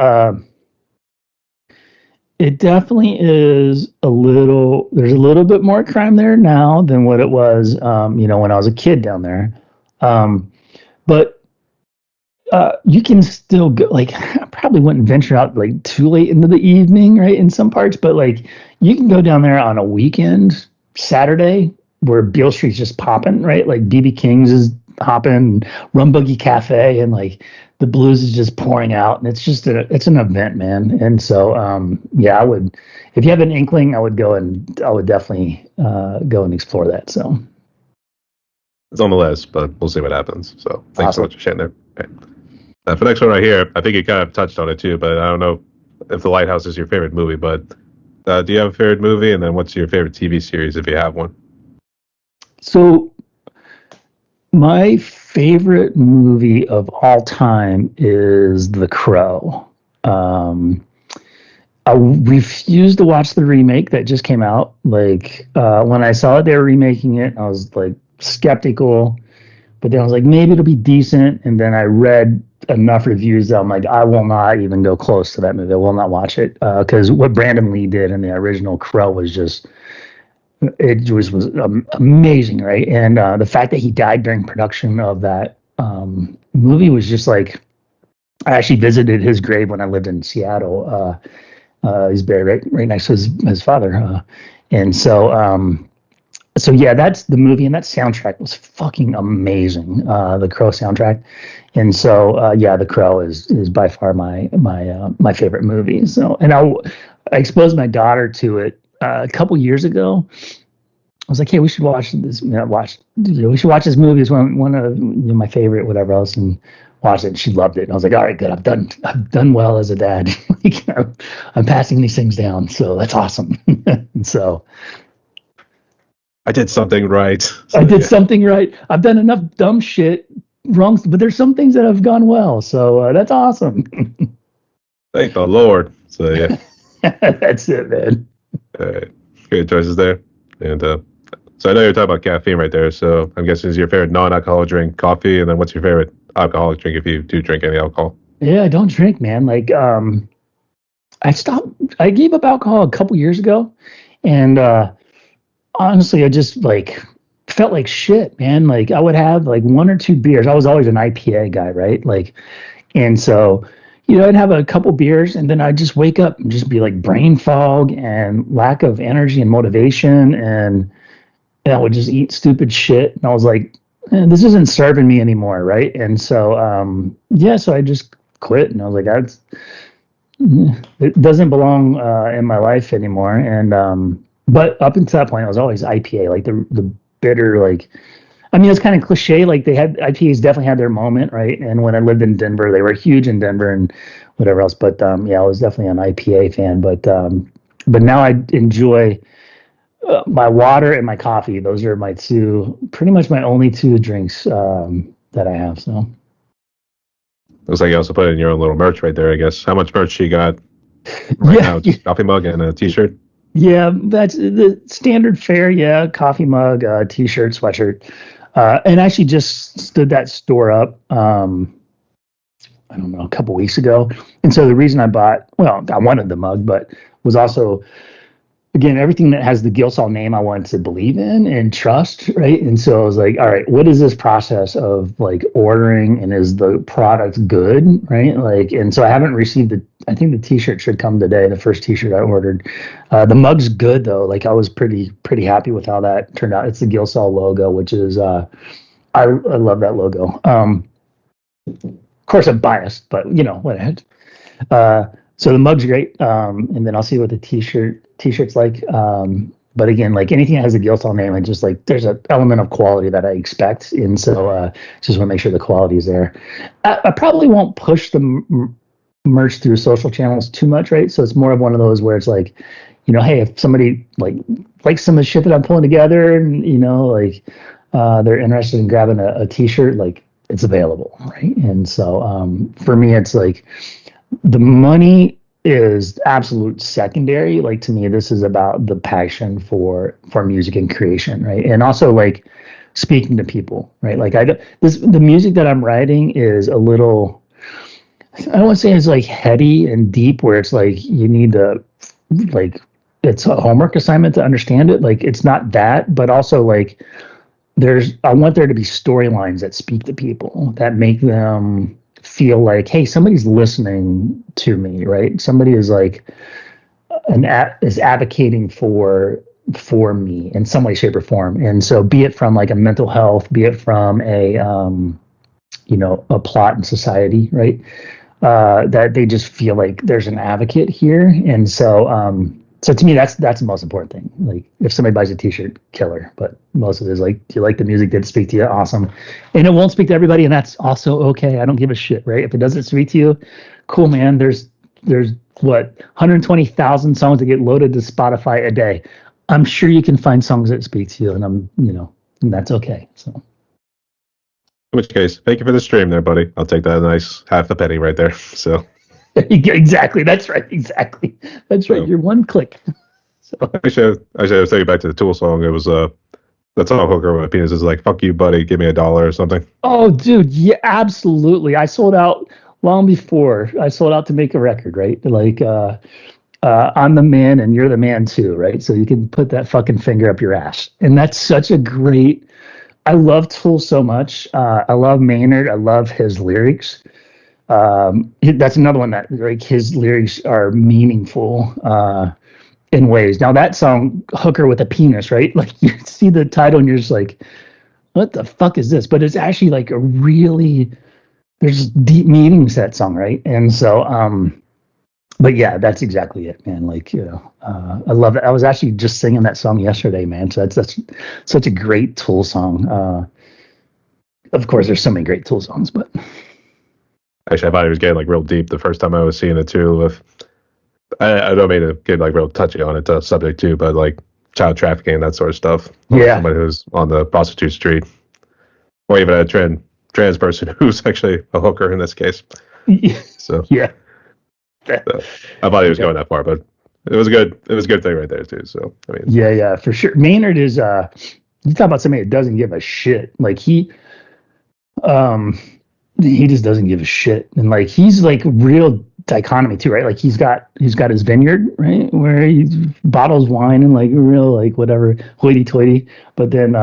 It definitely is there's a little bit more crime there now than what it was, when I was a kid down there. But you can still go, like, I probably wouldn't venture out like too late into the evening, right? In some parts, but like you can go down there on a weekend, Saturday, where Beale Street's just popping, right? Like BB King's is hopping, Rum Boogie Cafe, and like the blues is just pouring out, and it's an event, man. And so yeah, I would, if you have an inkling, I would definitely go and explore that. So it's on the list, but we'll see what happens. So thanks so Awesome. much for sharing there. Okay. For the next one right here, I think you kind of touched on it too, but I don't know if The Lighthouse is your favorite movie, but do you have a favorite movie? And then what's your favorite TV series if you have one? So my favorite movie of all time is The Crow. I refused to watch the remake that just came out. Like when I saw it, they were remaking it, I was like skeptical, but then I was like, maybe it'll be decent. And then I read enough reviews that I'm like, I will not even go close to that movie. I will not watch it because what Brandon Lee did in the original Crow was just, it was amazing, right? And the fact that he died during production of that movie was just like, I actually visited his grave when I lived in Seattle. He's buried right next to his father, and so yeah, that's the movie, and that soundtrack was fucking amazing. The Crow soundtrack, and so yeah, The Crow is by far my favorite movie. So, and I exposed my daughter to it a couple years ago. I was like, hey, we should watch this. We should watch this movie. It's one of my favorite, whatever else, and watch it. And she loved it. And I was like, all right, good. I've done well as a dad. Like, I'm passing these things down, so that's awesome. And so I did something right. So, I did something right. I've done enough dumb shit wrong, but there's some things that have gone well. So that's awesome. Thank the Lord. So yeah, That's it, man. great choices there. And so I know you're talking about caffeine right there. So I'm guessing is your favorite non-alcoholic drink coffee, and then what's your favorite alcoholic drink if you do drink any alcohol? Yeah, I don't drink, man. Like, I gave up alcohol a couple years ago, and honestly, I just like felt like shit, man. Like I would have like one or two beers. I was always an IPA guy, right? Like, and so, I'd have a couple beers and then I'd just wake up and just be like brain fog and lack of energy and motivation. And I would just eat stupid shit. And I was like, this isn't serving me anymore, right? And so, yeah, so I just quit. And I was like, it doesn't belong in my life anymore. And but up until that point, I was always IPA, like the bitter, like I mean, it's kind of cliche. Like they had IPAs definitely had their moment, right? And when I lived in Denver, they were huge in Denver and whatever else. But yeah, I was definitely an IPA fan. But now I enjoy my water and my coffee. Those are my pretty much my only two drinks that I have. So Looks like you also put in your own little merch right there. I guess how much merch you got right now? Just coffee mug and a T-shirt. Yeah, that's the standard fare. Yeah, coffee mug, T-shirt, sweatshirt, and actually just stood that store up. I don't know, a couple weeks ago. And so the reason I wanted the mug, but was also again, everything that has the Gillsaw name I wanted to believe in and trust, right? And so I was like, all right, what is this process of like ordering and is the product good, right? Like, and so I haven't received I think the T-shirt should come today, the first T-shirt I ordered. The mug's good though. Like I was pretty happy with how that turned out. It's the Gillsaw logo, which is, I love that logo. Of course I'm biased, but whatever. So the mug's great, and then I'll see what the t-shirt's like. But again, like anything that has a Gilsaw name, I just like there's an element of quality that I expect, and so just want to make sure the quality is there. I probably won't push the merch through social channels too much, right? So it's more of one of those where it's like, hey, if somebody likes some of the shit that I'm pulling together, and they're interested in grabbing a t-shirt, like it's available, right? And so for me, it's like the money is absolute secondary. Like to me, this is about the passion for music and creation, right? And also like speaking to people, right? Like the music that I'm writing is a little, I don't want to say it's like heady and deep where it's like you need to like it's a homework assignment to understand it. Like it's not that, but also like I want there to be storylines that speak to people that make them feel like, hey, somebody's listening to me, right? Somebody is like is advocating for me in some way, shape, or form. And so, be it from like a mental health, be it from a a plot in society, right? That they just feel like there's an advocate here, and so to me, that's the most important thing. Like if somebody buys a T-shirt, killer. But most of it is like, do you like the music? Did it speak to you? Awesome. And it won't speak to everybody, and that's also okay. I don't give a shit, right? If it doesn't speak to you, cool, man. There's what 120,000 songs that get loaded to Spotify a day. I'm sure you can find songs that speak to you, and and that's okay. So. In which case, thank you for the stream there, buddy. I'll take that nice half a penny right there. So. Exactly. That's right. Exactly. That's right. You're one click. So. Actually, I was thinking back to the Tool song. It was that song "Hooker with a Penis" is like "fuck you, buddy, give me $1" or something. Oh, dude, yeah, absolutely. I sold out long before I sold out to make a record, right? Like, I'm the man and you're the man too, right? So you can put that fucking finger up your ass, and that's such a great. I love Tool so much. I love Maynard. I love his lyrics. That's another one that like his lyrics are meaningful in ways. Now that song "Hooker with a Penis," right? Like you see the title and you're just like, what the fuck is this? But it's actually like there's deep meanings to that song, right? And so but yeah, that's exactly it, man. Like, I love it. I was actually just singing that song yesterday, man. So that's such a great Tool song. Of course, there's so many great Tool songs, but Actually, I thought he was getting like real deep the first time I was seeing it too. With I don't mean to get like real touchy on it, subject too, but like child trafficking and that sort of stuff, or yeah, somebody who's on the prostitute street, or even a trans person who's actually a hooker in this case. So, yeah, so I thought he was yeah, going that far, but it was good. It was a good thing right there too. So I mean, yeah, for sure. Maynard is you talk about somebody that doesn't give a shit. Like um he just doesn't give a shit, and like he's like real dichotomy too, right? Like he's got his vineyard, right, where he bottles wine and like real like whatever hoity-toity, but then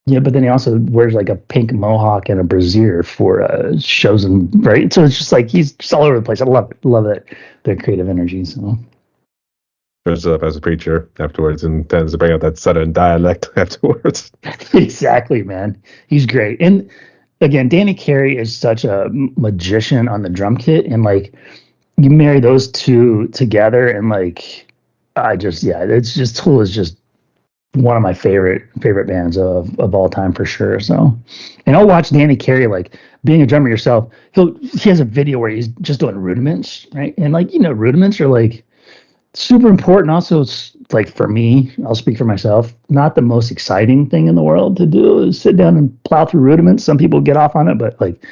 yeah, but then he also wears like a pink mohawk and a brassiere for shows, and right, so it's just like he's just all over the place. I love it, their creative energy. So dresses up as a preacher afterwards and tends to bring out that southern dialect afterwards. exactly, man, he's great. And again, Danny Carey is such a magician on the drum kit, and like you marry those two together, and like I just yeah, it's just Tool is just one of my favorite bands of all time for sure. So, and I'll watch Danny Carey, like being a drummer yourself. He has a video where he's just doing rudiments, right? And like rudiments are like super important. Also, it's like for me, I'll speak for myself, not the most exciting thing in the world to do is sit down and plow through rudiments. Some people get off on it, but like,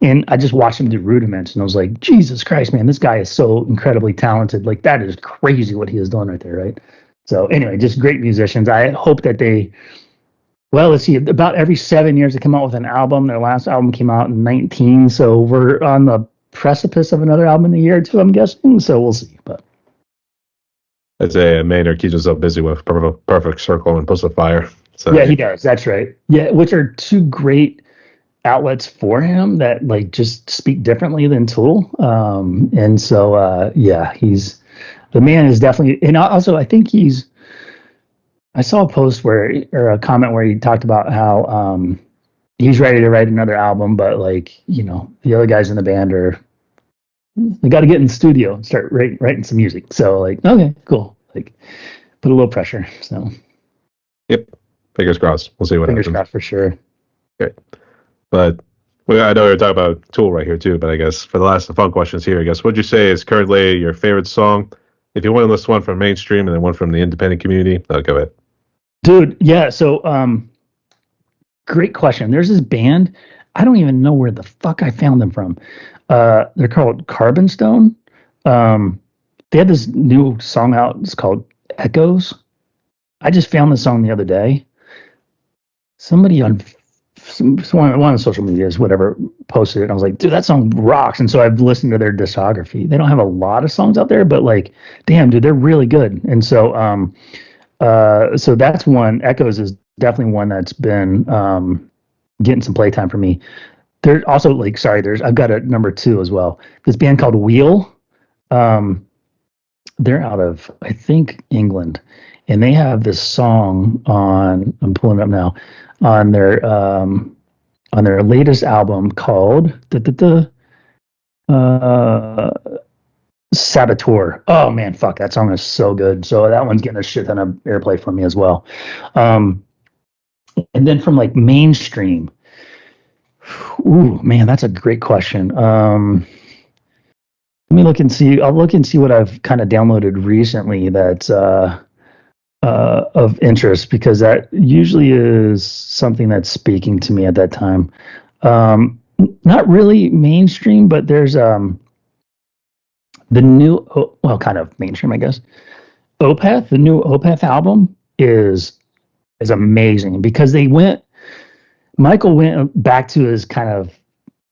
and I just watched him do rudiments and I was like, Jesus Christ, man, this guy is so incredibly talented. Like, that is crazy what he has done right there, right? So, anyway, just great musicians. I hope that well, let's see, about every 7 years they come out with an album. Their last album came out in 19. So, we're on the precipice of another album in a year or two, I'm guessing. So, we'll see. But I'd say Maynard keeps himself busy with Perfect Circle and Puss of Fire. So yeah, he does. That's right. Yeah, which are two great outlets for him that like just speak differently than Tool. And so yeah, he's the man is definitely, and also I think I saw a post or a comment where he talked about how he's ready to write another album, but like, the other guys in the band they got to get in the studio and start writing some music. So like, okay, cool. Like put a little pressure. So yep, fingers crossed. We'll see what fingers happens. crossed for sure. Okay. But I know we're talking about Tool right here too, but I guess for the last fun questions here, I guess what'd you say is currently your favorite song? If you want to list one from mainstream and then one from the independent community, I'll go ahead. Dude, yeah. So great question. There's this band. I don't even know where the fuck I found them from. They're called Carbon Stone. They had this new song out. It's called Echoes. I just found the song the other day. Somebody on one of the social medias, whatever, posted it. And I was like, dude, that song rocks. And so I've listened to their discography. They don't have a lot of songs out there, but like, damn, dude, they're really good. And so, so that's one. Echoes is definitely one that's been getting some playtime for me. There's also like, sorry, I've got a number two as well. This band called Wheel. They're out of, I think, England, and they have this song on. I'm pulling it up now on their latest album called Saboteur. Oh man, fuck, that song is so good. So that one's getting a shit ton of airplay from me as well. And then from like mainstream, ooh man, that's a great question. Let me look and see. I'll look and see what I've kind of downloaded recently that's of interest, because that usually is something that's speaking to me at that time. Not really mainstream, but there's the new, well, kind of mainstream, I guess. Opeth, the new Opeth album is amazing because Michael went back to his kind of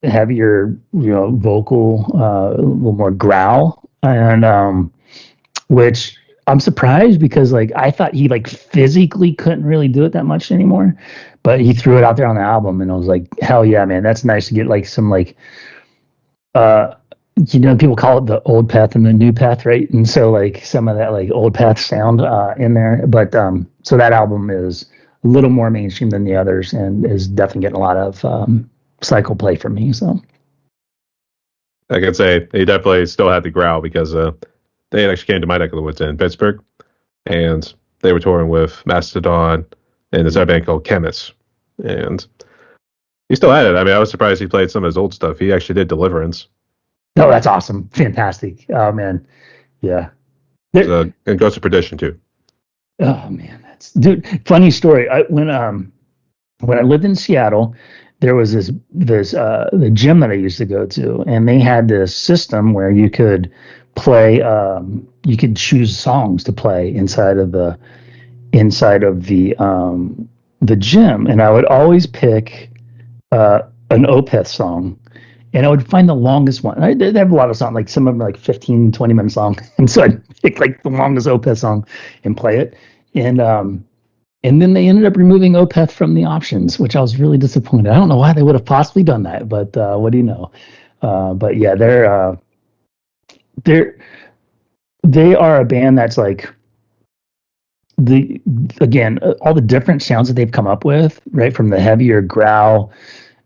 heavier, vocal, a little more growl, and which I'm surprised because like I thought he like physically couldn't really do it that much anymore, but he threw it out there on the album, and I was like, hell yeah, man, that's nice to get like some like, people call it the old path and the new path, right? And so like some of that like old path sound in there, but so that album is a little more mainstream than the others and is definitely getting a lot of cycle play for me. So I can say he definitely still had the growl because they actually came to my neck of the woods in Pittsburgh, and they were touring with Mastodon and this other band called Chemist, and he still had it. I mean, I was surprised he played some of his old stuff. He actually did Deliverance. No, that's awesome. Fantastic. Oh man. Yeah. And Ghost of Perdition too. Oh man, that's dude. Funny story. When I lived in Seattle, there was this the gym that I used to go to, and they had this system where you could play. You could choose songs to play inside of the gym, and I would always pick an Opeth song, and I would find the longest one. They have a lot of songs, like some of them are like 15, 20 minutes long. And so I'd pick like the longest Opeth song and play it. And then they ended up removing Opeth from the options, which I was really disappointed. I don't know why they would have possibly done that, but what do you know? But yeah, they are a band that's like all the different sounds that they've come up with, right? From the heavier growl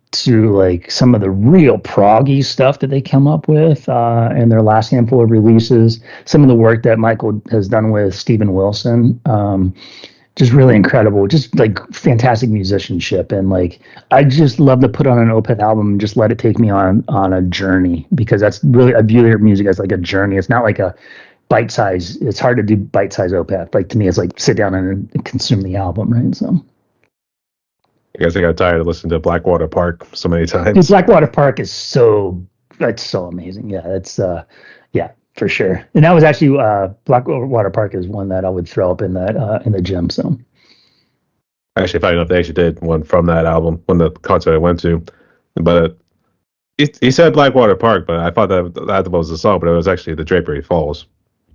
to like some of the real proggy stuff that they come up with in their last handful of releases. Some of the work that Michael has done with Steven Wilson, just really incredible, just like fantastic musicianship. And like, I just love to put on an Opeth album and just let it take me on a journey, because that's really, I view their music as like a journey. It's not like a bite size. It's hard to do bite size Opeth. Like to me, it's like sit down and consume the album, right? So. I guess I got tired of listening to Blackwater Park so many times. Dude, Blackwater Park is that's so amazing. Yeah, it's yeah, for sure. And that was actually Blackwater Park is one that I would throw up in the gym. So actually, funny enough, they actually did one from that album, when the concert I went to. But he said Blackwater Park, but I thought that was the song, but it was actually the Drapery Falls.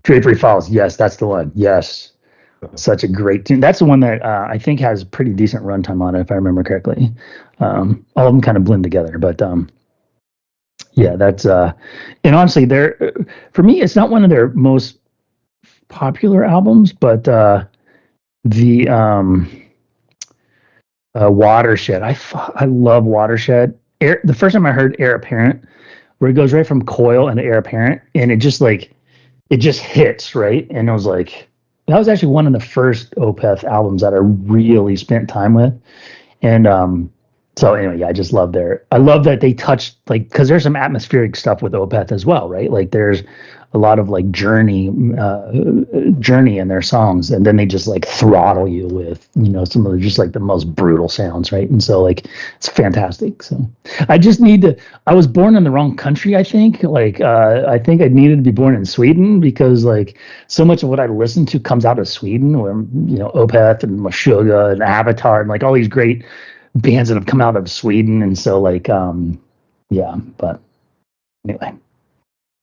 Drapery Falls, yes, that's the one. Yes. Such a great tune. That's the one that I think has pretty decent runtime on it, if I remember correctly. All of them kind of blend together, but yeah, that's and honestly, for me, it's not one of their most popular albums, but the Watershed. I love Watershed. The first time I heard Heir Apparent, where it goes right from Coil into Heir Apparent, and it just hits right, and I was like. That was actually one of the first Opeth albums that I really spent time with. And so anyway, yeah, I love that they touched, like, because there's some atmospheric stuff with Opeth as well, right? Like there's a lot of like journey in their songs, and then they just like throttle you with, some of the just like the most brutal sounds, right? And so like it's fantastic. So I was born in the wrong country, I think. Like I think I needed to be born in Sweden, because like so much of what I listen to comes out of Sweden, where Opeth and Meshuggah and Avatar and like all these great bands that have come out of Sweden. And so like yeah, but anyway.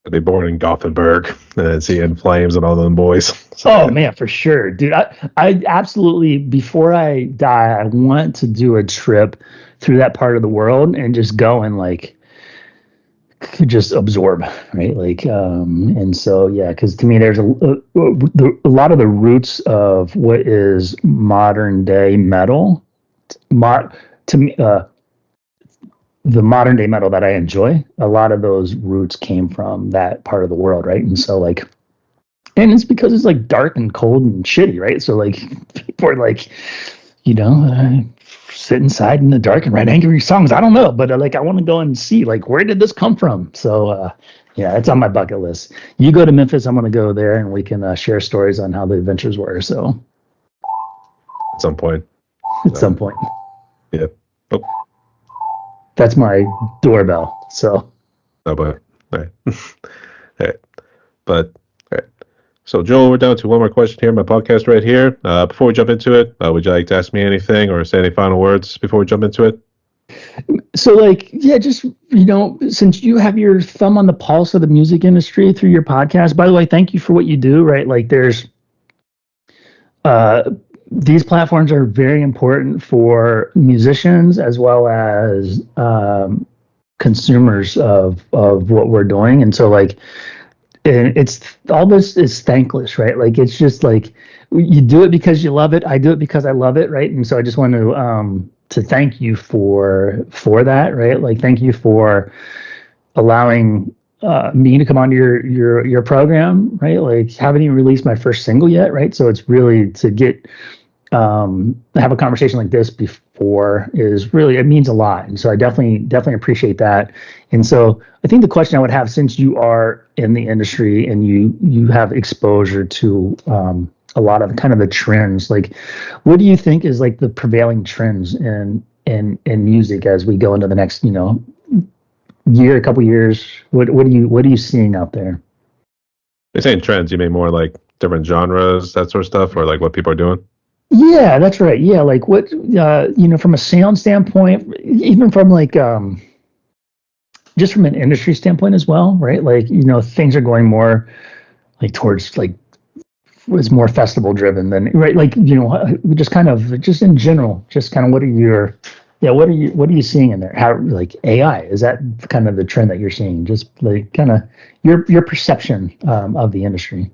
Be born in Gothenburg and see In Flames and all them boys. Oh man, for sure, dude. I absolutely, before I die, I want to do a trip through that part of the world and just go and like just absorb, right? Like, and so yeah, because to me, there's a lot of the roots of what is modern day metal. To me, the modern day metal that I enjoy, a lot of those roots came from that part of the world, right? And so like, and it's because it's like dark and cold and shitty, right? So like people are like, sit inside in the dark and write angry songs. I don't know, but like I want to go and see like where did this come from? So yeah, it's on my bucket list. You go to Memphis, I'm going to go there, and we can share stories on how the adventures were. So at some point. Yeah. Oh. That's my doorbell. So. Oh, but all right. All right. But all right. So Joel, we're down to one more question here in my podcast right here. Before we jump into it, would you like to ask me anything or say any final words before we jump into it? So like, yeah, just, since you have your thumb on the pulse of the music industry through your podcast, by the way, thank you for what you do, right? Like there's, these platforms are very important for musicians as well as consumers of what we're doing. And so like, it's all this is thankless, right? Like it's just like you do it because you love it. I do it because I love it, right? And so I just want to thank you for that, right? Like thank you for allowing me to come onto your program, right? Like, haven't even released my first single yet, right? So it's really to get have a conversation like this before is really, it means a lot. And so I definitely appreciate that. And so I think the question I would have, since you are in the industry and you have exposure to a lot of kind of the trends, like what do you think is like the prevailing trends in music as we go into the next, year, a couple years? What are you seeing out there? You're saying trends, you mean more like different genres, that sort of stuff, or like what people are doing? Yeah, that's right. Yeah, like what from a sound standpoint, even from like just from an industry standpoint as well, right? Like, things are going more like towards like was more festival driven than right. Like, just kind of just in general, just kind of what are you seeing in there? How like AI, is that kind of the trend that you're seeing? Just like kind of your perception of the industry.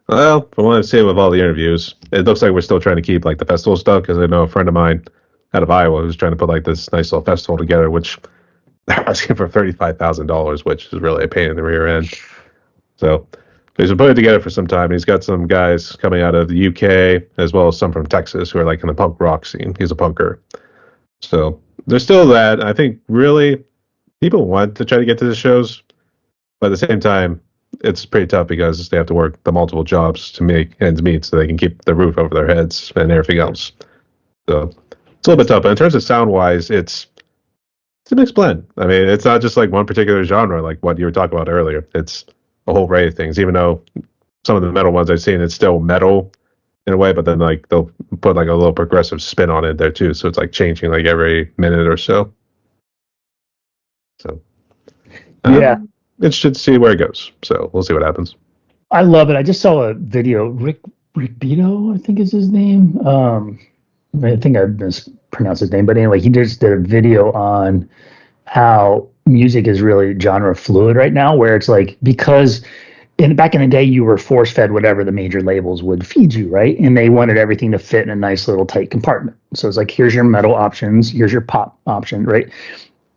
Well, from what I've seen with all the interviews, it looks like we're still trying to keep like the festival stuff because I know a friend of mine out of Iowa who's trying to put like this nice little festival together, which they're asking for $35,000, which is really a pain in the rear end. So he's been putting it together for some time. He's got some guys coming out of the UK as well as some from Texas who are like in the punk rock scene. He's a punker. So there's still that. I think really people want to try to get to the shows, but at the same time, it's pretty tough because they have to work the multiple jobs to make ends meet so they can keep the roof over their heads and everything else. So it's a little bit tough. But in terms of sound wise, it's a mixed blend. I mean, it's not just like one particular genre like what you were talking about earlier. It's a whole array of things. Even though some of the metal ones I've seen, it's still metal in a way, but then like they'll put like a little progressive spin on it there too. So it's like changing like every minute or so. So Yeah, interested to see where it goes. So we'll see what happens. I love it. I just saw a video. Rick Beto, I think is his name. I think I mispronounced his name, but anyway, he just did a video on how music is really genre fluid right now, where it's like because back in the day you were force fed whatever the major labels would feed you, right? And they wanted everything to fit in a nice little tight compartment. So it's like here's your metal options, here's your pop option, right?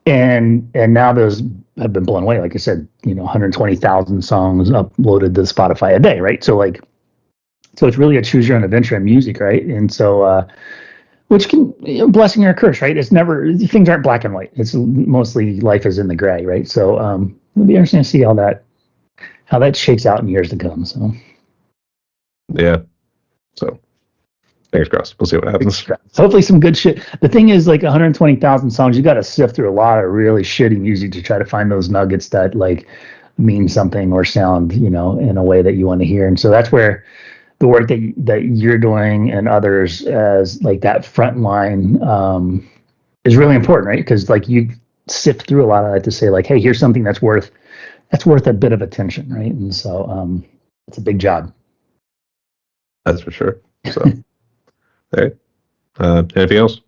And now those have been blown away. Like I said, 120,000 songs uploaded to Spotify a day, right? So it's really a choose your own adventure in music, right? And so which can blessing or a curse, right? It's never things aren't black and white. It's mostly life is in the gray, right? So it'll be interesting to see how that shakes out in years to come. So Yeah. So fingers crossed. We'll see what happens. hopefully some good shit. The thing is, like 120,000 songs, you got to sift through a lot of really shitty music to try to find those nuggets that like mean something or sound, in a way that you want to hear. And so that's where the work that you're doing and others as like that front line is really important, right? Because like you sift through a lot of that to say like, hey, here's something that's worth a bit of attention, right? And so it's a big job. That's for sure. So, all right. Anything else?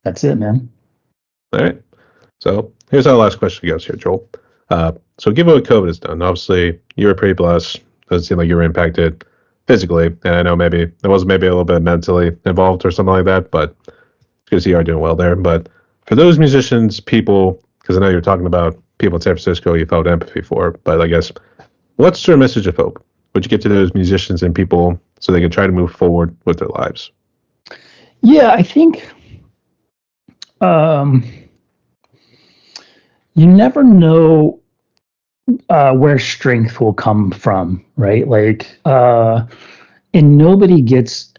That's it, man. All right. So here's our last question goes here, Joel. So given what COVID has done, obviously you were pretty blessed. Doesn't seem like you were impacted physically, and I know maybe it was maybe a little bit mentally involved or something like that, but it's good to see you are doing well there. But for those musicians, people, because I know you're talking about people in San Francisco you felt empathy for, but I guess what's your message of hope? Would you get to those musicians and people so they can try to move forward with their lives? Yeah, I think you never know where strength will come from, right? Like, and nobody gets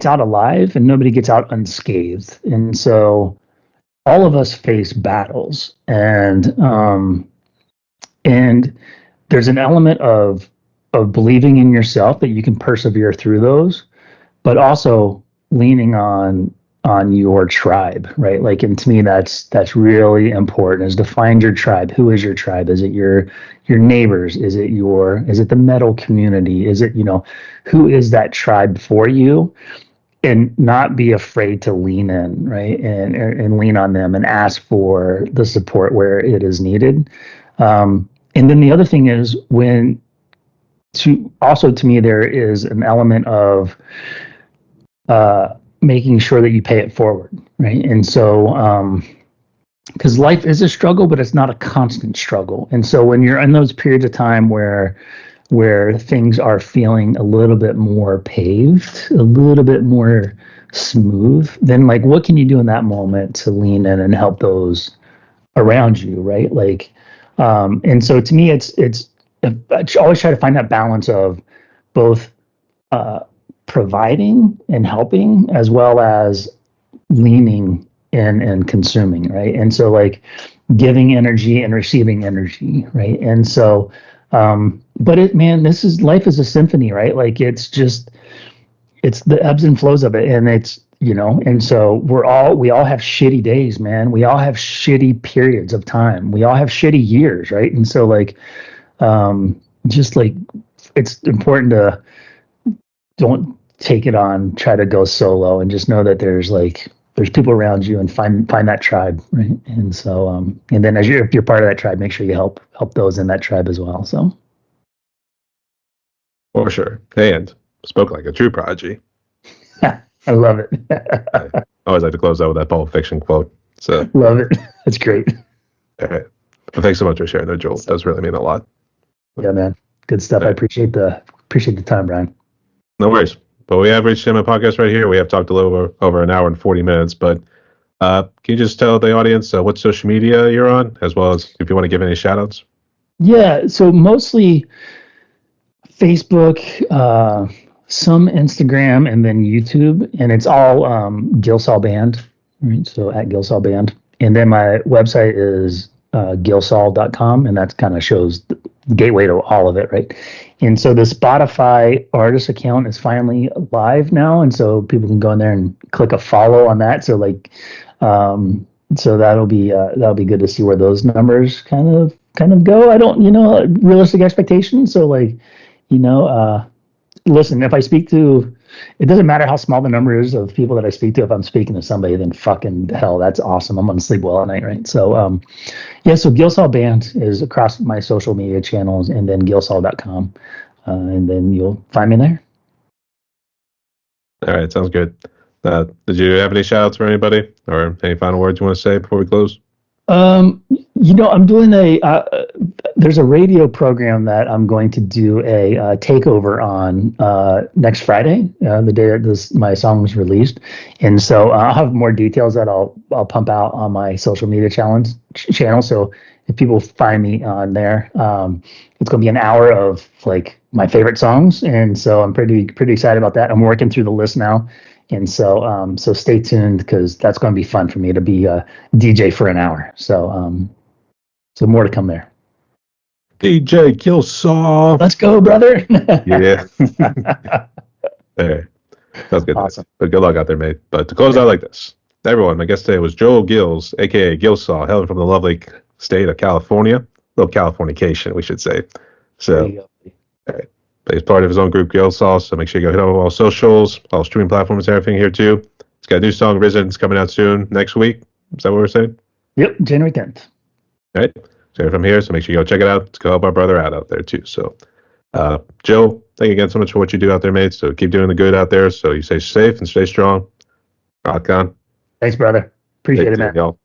out alive, and nobody gets out unscathed, and so all of us face battles, and there's an element of believing in yourself that you can persevere through those, but also leaning on your tribe, right? Like, and to me, that's really important, is to find your tribe. Who is your tribe? Is it your neighbors? Is it the metal community? Is it, who is that tribe for you? And not be afraid to lean in, right? And lean on them and ask for the support where it is needed. And then the other thing is to me, there is an element of making sure that you pay it forward, right? And so because life is a struggle, but it's not a constant struggle. And so when you're in those periods of time where things are feeling a little bit more paved, a little bit more smooth, then like what can you do in that moment to lean in and help those around you, right? Like, and so to me, it's I always try to find that balance of both providing and helping as well as leaning in and consuming, right? And so like giving energy and receiving energy, right? And so but it, man, this is life is a symphony, right? Like it's the ebbs and flows of it, and it's, you know, and so we all have shitty days, man. We all have shitty periods of time. We all have shitty years, right? And so like just like it's important to don't take it on, try to go solo, and just know that there's people around you, and find that tribe, right? And so and then if you're part of that tribe, make sure you help those in that tribe as well. So For sure. And spoke like a true prodigy. I love it. I always like to close out with that Pulp Fiction quote. So Love it. That's great. all right. Well, thanks so much for sharing that, Joel. It does really mean a lot. Yeah, man. Good stuff. I appreciate the time, Brian. No worries. But we have reached the end of the podcast right here. We have talked a little over an hour and 40 minutes. But can you just tell the audience what social media you're on, as well as if you want to give any shout outs? Yeah. So mostly Facebook, some Instagram, and then YouTube. And it's all Gillsaw Band. Right. So at Gillsaw Band. And then my website is Gillsaw.com, and that kind of shows the gateway to all of it, right? And so the Spotify artist account is finally live now, and so people can go in there and click a follow on that. So like, so that'll be good to see where those numbers kind of go. I don't, realistic expectations. So like, listen, if I speak to, it doesn't matter how small the number is of people that I speak to. If I'm speaking to somebody, then fucking hell, that's awesome. I'm gonna sleep well at night, right? So, so Gillsaw Band is across my social media channels, and then Gillsaw.com, and then you'll find me there. All right, sounds good. Did you have any shout outs for anybody, or any final words you want to say before we close? I'm doing there's a radio program that I'm going to do a takeover on next Friday, the day that my song was released. And so I'll have more details that I'll pump out on my social media channel. So if people find me on there, it's going to be an hour of like my favorite songs. And so I'm pretty excited about that. I'm working through the list now. And so, so stay tuned, because that's going to be fun for me to be a DJ for an hour. So, so more to come there. DJ Gillsaw. Let's go, brother. Yeah. Hey, that's good. Awesome. But good luck out there, mate. But to close out like this, everyone, my guest today was Joel Gills, aka Gillsaw, hailing from the lovely state of California. A little Californication, we should say. So, all right. But he's part of his own group, Gillsaw, so make sure you go hit him on all socials, all streaming platforms, everything here too. He's got a new song, Risen, it's coming out soon, next week. Is that what we're saying? Yep, January 10th. All right. So from here, so make sure you go check it out. Let's go help our brother out there too. So, Joe, thank you again so much for what you do out there, mate. So keep doing the good out there. So you stay safe and stay strong. Rock on. Thanks, brother. Appreciate it, man. Y'all.